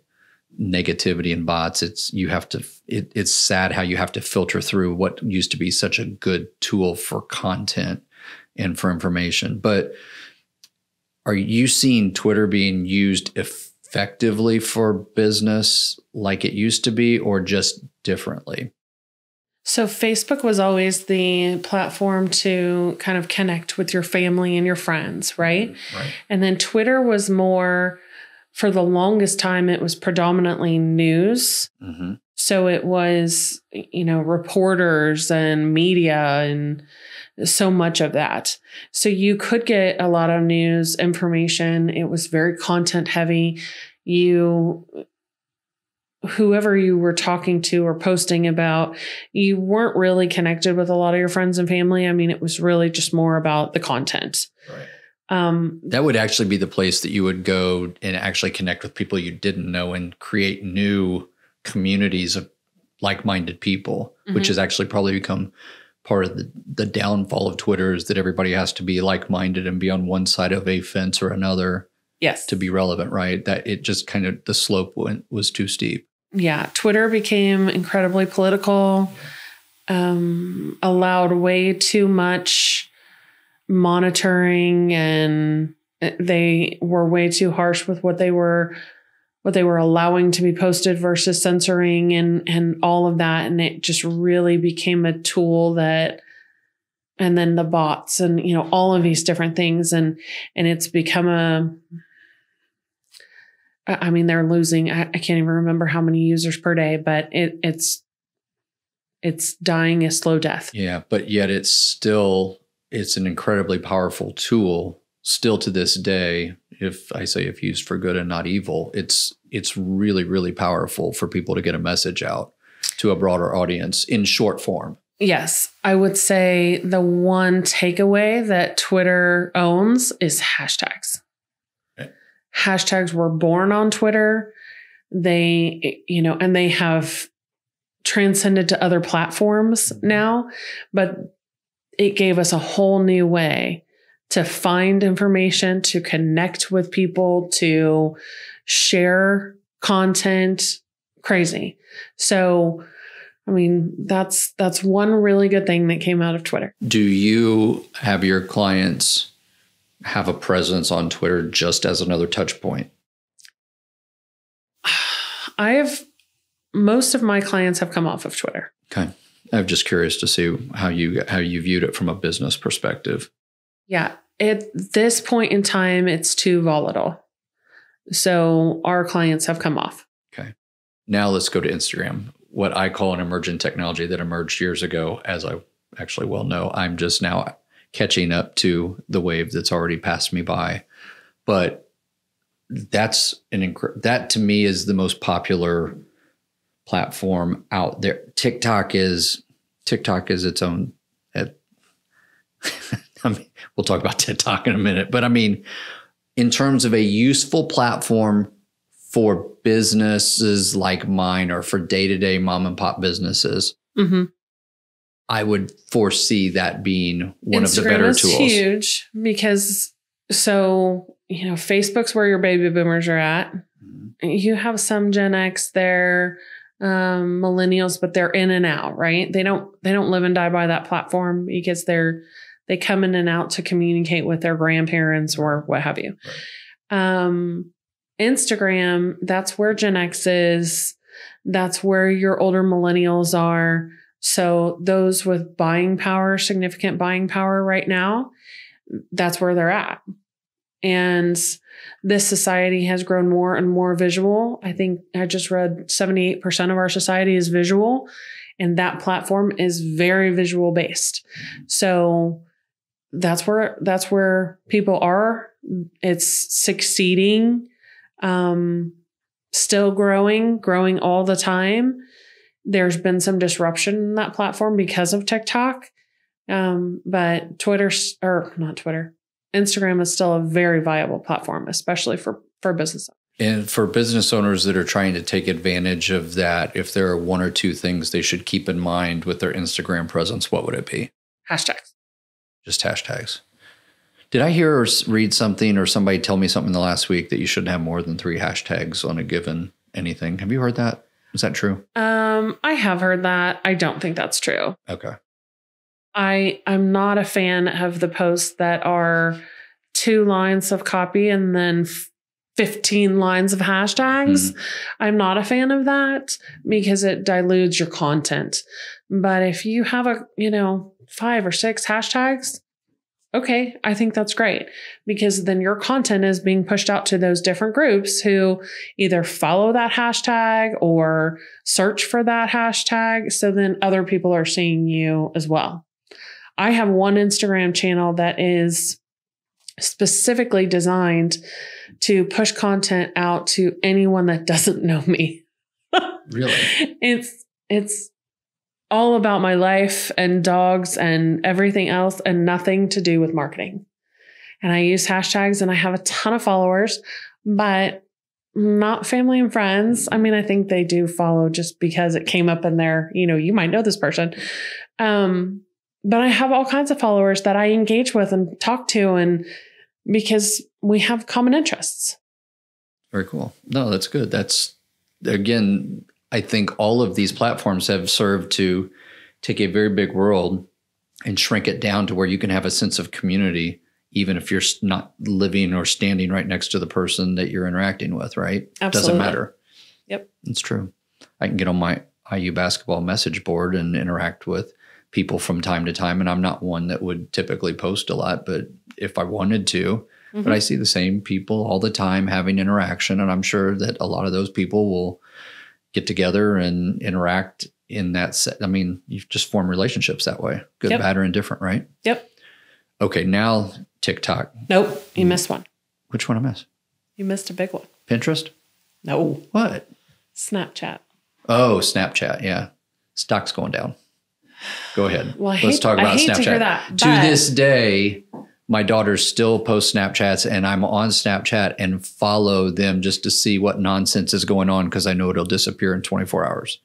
negativity and bots. It's sad how you have to filter through what used to be such a good tool for content and for information. But are you seeing Twitter being used effectively for business like it used to be, or just differently? So Facebook was always the platform to kind of connect with your family and your friends, right? Right. And then Twitter was more, for the longest time, it was predominantly news. Mm-hmm. So it was, reporters and media and so much of that. So you could get a lot of news information. It was very content heavy. Whoever you were talking to or posting about, you weren't really connected with a lot of your friends and family. I mean, it was really just more about the content. Right. That would actually be the place that you would go and actually connect with people you didn't know and create new communities of like-minded people, mm-hmm. which has actually probably become part of the downfall of Twitter, is that everybody has to be like-minded and be on one side of a fence or another. Yes. To be relevant, right? That it just kind of, the slope was too steep. Yeah. Twitter became incredibly political, allowed way too much monitoring, and they were way too harsh with what they were allowing to be posted versus censoring and all of that. And it just really became a tool that, and then the bots and, all of these different things. And it's become they're losing, I can't even remember how many users per day, but it's dying a slow death. Yeah. But yet it's an incredibly powerful tool still to this day. If used for good and not evil, it's really, really powerful for people to get a message out to a broader audience in short form. Yes. I would say the one takeaway that Twitter owns is hashtags. Hashtags were born on Twitter. They, and they have transcended to other platforms now, but it gave us a whole new way to find information, to connect with people, to share content. Crazy. So, that's one really good thing that came out of Twitter. Do you have your clients have a presence on Twitter just as another touch point? Most of my clients have come off of Twitter. Okay. I'm just curious to see how you viewed it from a business perspective. Yeah. At this point in time, it's too volatile. So our clients have come off. Okay. Now let's go to Instagram. What I call an emergent technology that emerged years ago, as I actually well know. I'm just now catching up to the wave that's already passed me by. But that to me is the most popular platform out there. TikTok is its own. We'll talk about TikTok in a minute, but in terms of a useful platform for businesses like mine or for day-to-day mom and pop businesses, mm-hmm. I would foresee that being one of the better tools. Instagram is huge because Facebook's where your baby boomers are at. Mm-hmm. You have some Gen X there, millennials, but they're in and out, right? They don't live and die by that platform because they come in and out to communicate with their grandparents or what have you. Right. Instagram, that's where Gen X is. That's where your older millennials are. So those with buying power, significant buying power right now, that's where they're at. And this society has grown more and more visual. I think I just read 78% of our society is visual, and that platform is very visual based. So that's where people are. It's succeeding. still growing all the time. There's been some disruption in that platform because of TikTok. But Instagram is still a very viable platform, especially for business. And for business owners that are trying to take advantage of that, if there are one or two things they should keep in mind with their Instagram presence, what would it be? Hashtags. Just hashtags. Did I hear or read something or somebody tell me something the last week that you shouldn't have more than 3 hashtags on a given anything? Have you heard that? Is that true? I have heard that. I don't think that's true. Okay. I'm not a fan of the posts that are 2 lines of copy and then 15 lines of hashtags. I'm not a fan of that because it dilutes your content. But if you have 5 or 6 hashtags, okay, I think that's great because then your content is being pushed out to those different groups who either follow that hashtag or search for that hashtag. So then other people are seeing you as well. I have one Instagram channel that is specifically designed to push content out to anyone that doesn't know me. Really? It's all about my life and dogs and everything else and nothing to do with marketing. And I use hashtags and I have a ton of followers, but not family and friends. I mean, I think they do follow just because it came up in there, you might know this person. But I have all kinds of followers that I engage with and talk to, and because we have common interests. Very cool. No, that's good. That's, again, I think all of these platforms have served to take a very big world and shrink it down to where you can have a sense of community, even if you're not living or standing right next to the person that you're interacting with, right? Absolutely. Doesn't matter. Yep. It's true. I can get on my IU basketball message board and interact with people from time to time. And I'm not one that would typically post a lot, but if I wanted to, but I see the same people all the time having interaction. And I'm sure that a lot of those people will get together and interact in that set. I mean, you just form relationships that way. Good, Yep. bad, or indifferent, right? Yep. Okay, now TikTok. Nope. You missed one. Which one I miss? You missed a big one. Pinterest? No. What? Snapchat. Oh, Snapchat. Yeah. Stock's going down. Go ahead. Well, Let's talk about Snapchat. To hear that, to this day, my daughters still post Snapchats, and I'm on Snapchat and follow them just to see what nonsense is going on because I know it'll disappear in 24 hours.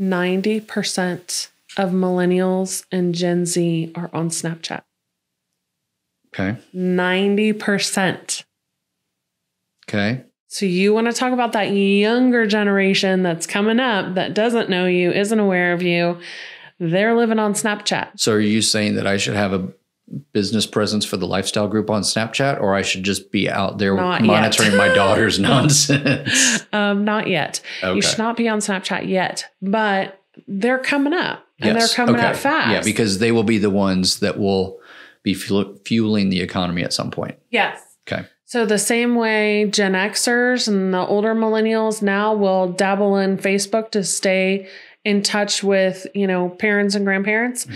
90% of millennials and Gen Z are on Snapchat. Okay. 90%. Okay. So you want to talk about that younger generation that's coming up that doesn't know you, isn't aware of you. They're living on Snapchat. So are you saying that I should have a business presence for the lifestyle group on Snapchat, or I should just be out there monitoring my daughter's nonsense? Not yet. Okay. You should not be on Snapchat yet, but they're coming up and they're coming up fast. Yeah, because they will be the ones that will be fueling the economy at some point. Yes. Okay. So the same way Gen Xers and the older millennials now will dabble in Facebook to stay in touch with, parents and grandparents.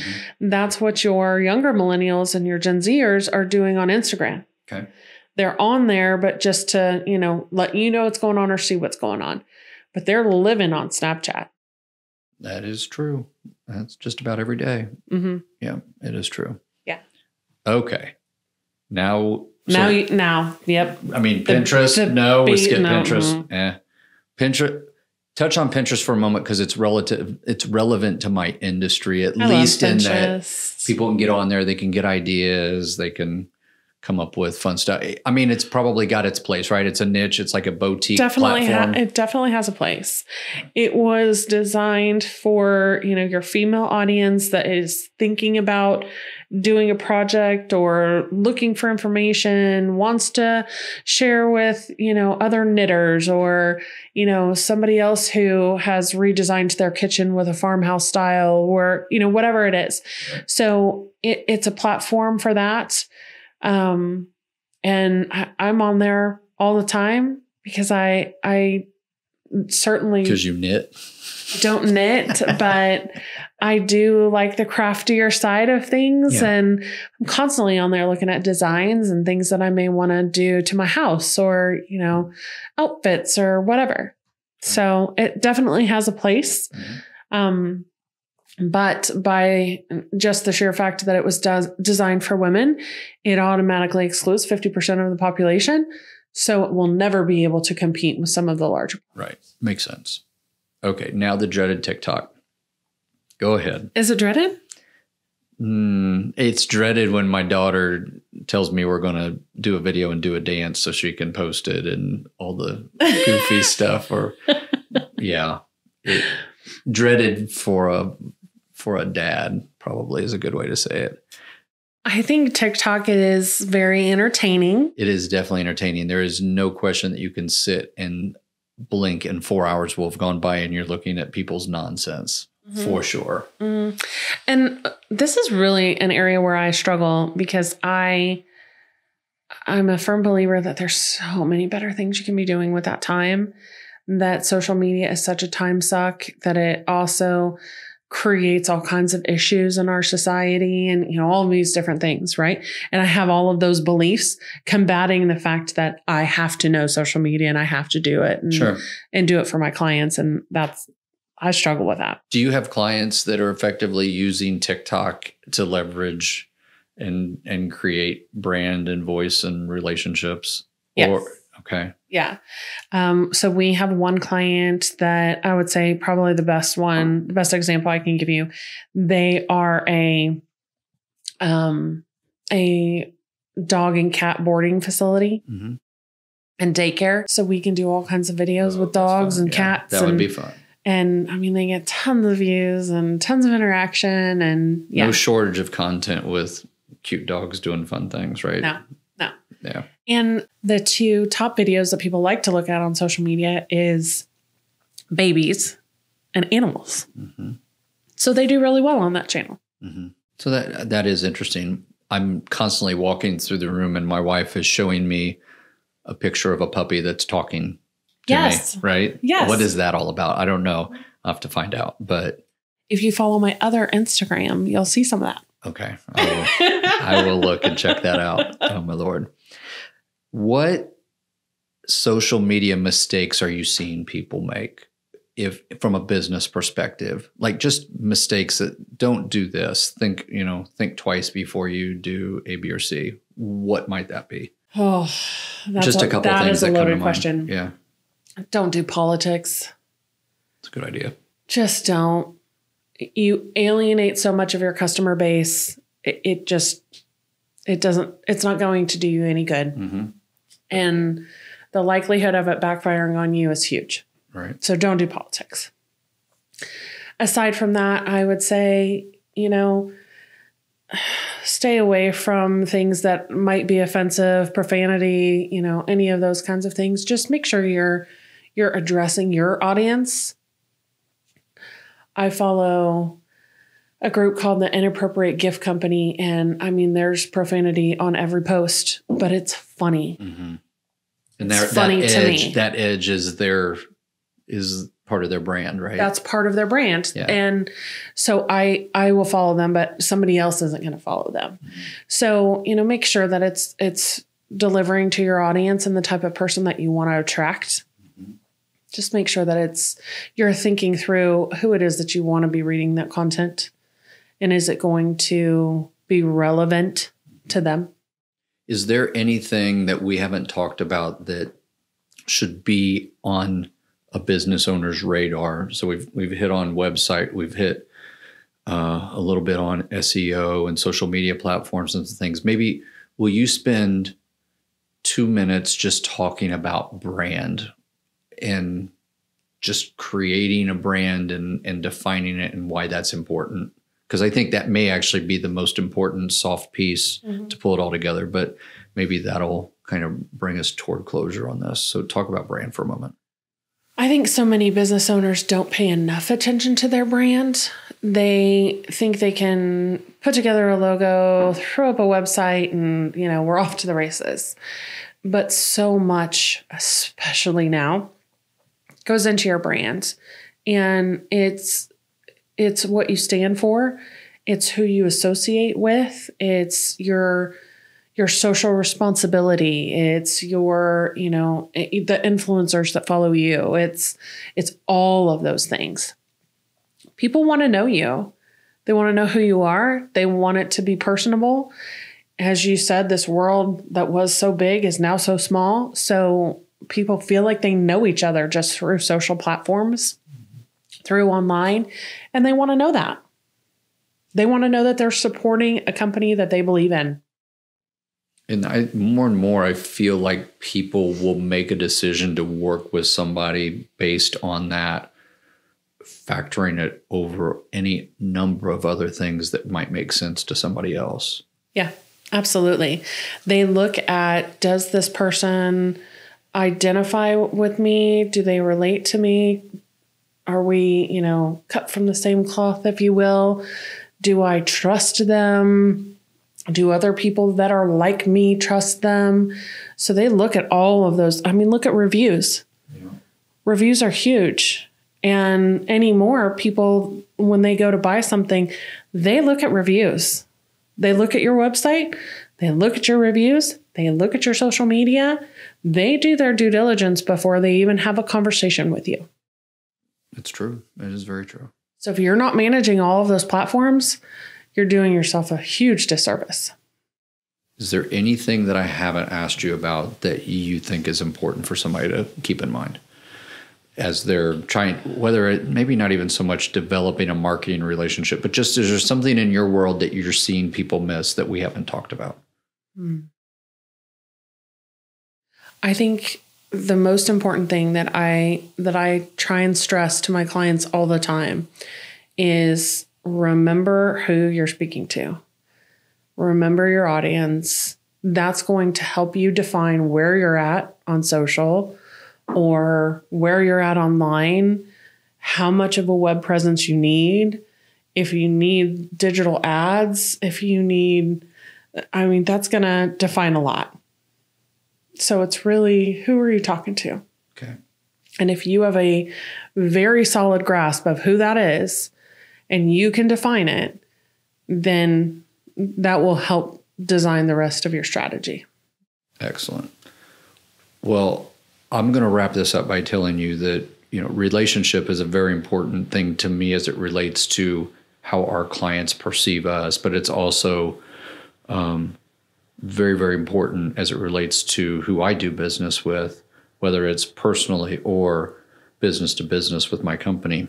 That's what your younger millennials and your Gen Zers are doing on Instagram. Okay. They're on there, but just to, let you know what's going on or see what's going on. But they're living on Snapchat. That is true. That's just about every day. Mm-hmm. Yeah, it is true. Yeah. Okay. Now. Yep. I mean, Pinterest. We skip Pinterest. Pinterest. Touch on Pinterest for a moment because it's relevant to my industry, at least in that people can get on there, they can get ideas, they can come up with fun stuff. I mean, it's probably got its place, right? It's a niche. It's like a boutique platform. It definitely has a place. It was designed for, your female audience that is thinking about doing a project or looking for information, wants to share with, other knitters or, somebody else who has redesigned their kitchen with a farmhouse style or, whatever it is. So it's a platform for that. And I'm on there all the time because I certainly because you knit. Don't knit, but I do like the craftier side of things. Yeah. And I'm constantly on there looking at designs and things that I may want to do to my house or, outfits or whatever. So it definitely has a place. But by just the sheer fact that it was designed for women, it automatically excludes 50% of the population. So it will never be able to compete with some of the larger. Right. Makes sense. Okay. Now the dreaded TikTok. Go ahead. Is it dreaded? It's dreaded when my daughter tells me we're going to do a video and do a dance so she can post it and all the goofy stuff. Or dreaded for a dad probably is a good way to say it. I think TikTok is very entertaining. It is definitely entertaining. There is no question that you can sit and blink and 4 hours will have gone by and you're looking at people's nonsense. For sure. And this is really an area where I struggle because I'm a firm believer that there's so many better things you can be doing with that time, that social media is such a time suck, that it also creates all kinds of issues in our society and, you know, all of these different things. Right. And I have all of those beliefs combating the fact that I have to know social media and I have to do it and do it for my clients. And I struggle with that. Do you have clients that are effectively using TikTok to leverage and create brand and voice and relationships? Yes. Okay. Yeah. So we have one client that I would say probably the best example I can give you. They are a dog and cat boarding facility and daycare. So we can do all kinds of videos with dogs and cats. That would be fun. And I mean, they get tons of views and tons of interaction and no shortage of content with cute dogs doing fun things, right? No. Yeah. And the two top videos that people like to look at on social media is babies and animals. So they do really well on that channel. So that is interesting. I'm constantly walking through the room and my wife is showing me a picture of a puppy that's talking to me, right? Yes. What is that all about? I don't know. I'll have to find out. But if you follow my other Instagram, you'll see some of that. Okay. I will look and check that out. Oh, my Lord. What social media mistakes are you seeing people make if from a business perspective? Like just mistakes that don't do this. Think twice before you do A, B, or C. What might that be? Oh, just a couple of things that come to mind. That is a loaded question. Yeah. Don't do politics. It's a good idea. Just don't. You alienate so much of your customer base. It's not going to do you any good. And the likelihood of it backfiring on you is huge. Right. So don't do politics. Aside from that, I would say, stay away from things that might be offensive, profanity, any of those kinds of things. Just make sure you're addressing your audience. I follow a group called the Inappropriate Gift Company. And I mean, there's profanity on every post, but it's funny. And it's funny to me. That edge is part of their brand, right? That's part of their brand. Yeah. And so I will follow them, but somebody else isn't going to follow them. So, make sure that it's delivering to your audience and the type of person that you want to attract. Just make sure that you're thinking through who it is that you want to be reading that content. And is it going to be relevant to them? Is there anything that we haven't talked about that should be on a business owner's radar? So we've hit on website, we've hit a little bit on SEO and social media platforms and things. Maybe will you spend 2 minutes just talking about brand and just creating a brand and defining it and why that's important? Because I think that may actually be the most important soft piece to pull it all together, but maybe that'll kind of bring us toward closure on this. So talk about brand for a moment. I think so many business owners don't pay enough attention to their brand. They think they can put together a logo, throw up a website, and, we're off to the races. But so much, especially now, goes into your brand. And it's what you stand for. It's who you associate with. It's your your social responsibility. It's your, the influencers that follow you. It's all of those things. People want to know you. They want to know who you are. They want it to be personable. As you said, this world that was so big is now so small. So people feel like they know each other just through social platforms, through online, and they want to know that. They want to know that they're supporting a company that they believe in. And more and more, I feel like people will make a decision to work with somebody based on that, factoring it over any number of other things that might make sense to somebody else. Yeah, absolutely. They look at, does this person identify with me? Do they relate to me? Are we, cut from the same cloth, if you will? Do I trust them? Do other people that are like me trust them? So they look at all of those. I mean, look at reviews. Yeah. Reviews are huge. And anymore, people, when they go to buy something, they look at reviews. They look at your website. They look at your reviews. They look at your social media. They do their due diligence before they even have a conversation with you. It's true. It is very true. So if you're not managing all of those platforms, you're doing yourself a huge disservice. Is there anything that I haven't asked you about that you think is important for somebody to keep in mind as they're trying, whether it maybe not even so much developing a marketing relationship, but just is there something in your world that you're seeing people miss that we haven't talked about? I think the most important thing that I try and stress to my clients all the time is remember who you're speaking to. Remember your audience. That's going to help you define where you're at on social or where you're at online, how much of a web presence you need, if you need digital ads, that's going to define a lot. So it's really, who are you talking to? Okay. And if you have a very solid grasp of who that is and you can define it, then that will help design the rest of your strategy. Excellent. Well, I'm going to wrap this up by telling you that, relationship is a very important thing to me as it relates to how our clients perceive us, but it's also very, very important as it relates to who I do business with, whether it's personally or business to business with my company.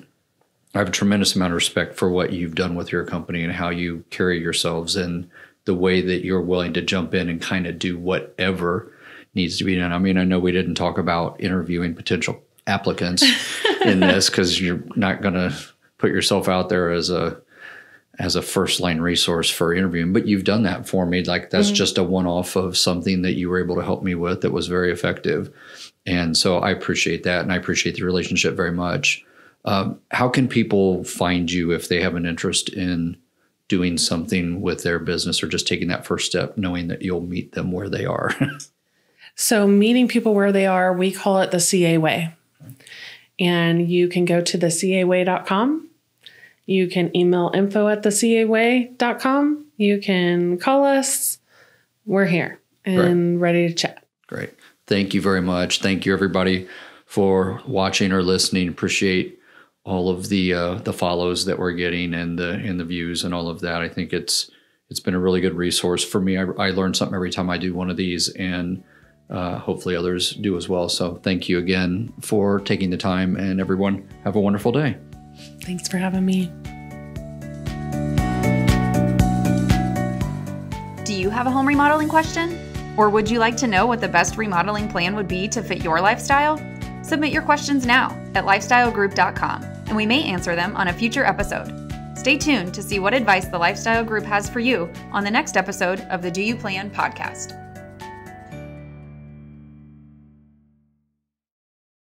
I have a tremendous amount of respect for what you've done with your company and how you carry yourselves and the way that you're willing to jump in and kind of do whatever needs to be done. I mean, I know we didn't talk about interviewing potential applicants in this because you're not going to put yourself out there as a first line resource for interviewing, but you've done that for me. Like that's just a one-off of something that you were able to help me with that was very effective. And so I appreciate that. And I appreciate the relationship very much. How can people find you if they have an interest in doing something with their business or just taking that first step, knowing that you'll meet them where they are? So meeting people where they are, we call it the CA way. And you can go to thecaway.com. You can email info@thecaway.com. You can call us. We're here and ready to chat. Great. Thank you very much. Thank you, everybody, for watching or listening. Appreciate all of the follows that we're getting and the views and all of that. I think it's been a really good resource for me. I learn something every time I do one of these, and hopefully others do as well. So thank you again for taking the time, and everyone have a wonderful day. Thanks for having me. Do you have a home remodeling question? Or would you like to know what the best remodeling plan would be to fit your lifestyle? Submit your questions now at lifestylegroup.com, and we may answer them on a future episode. Stay tuned to see what advice the Lifestyle Group has for you on the next episode of the Do You Plan podcast.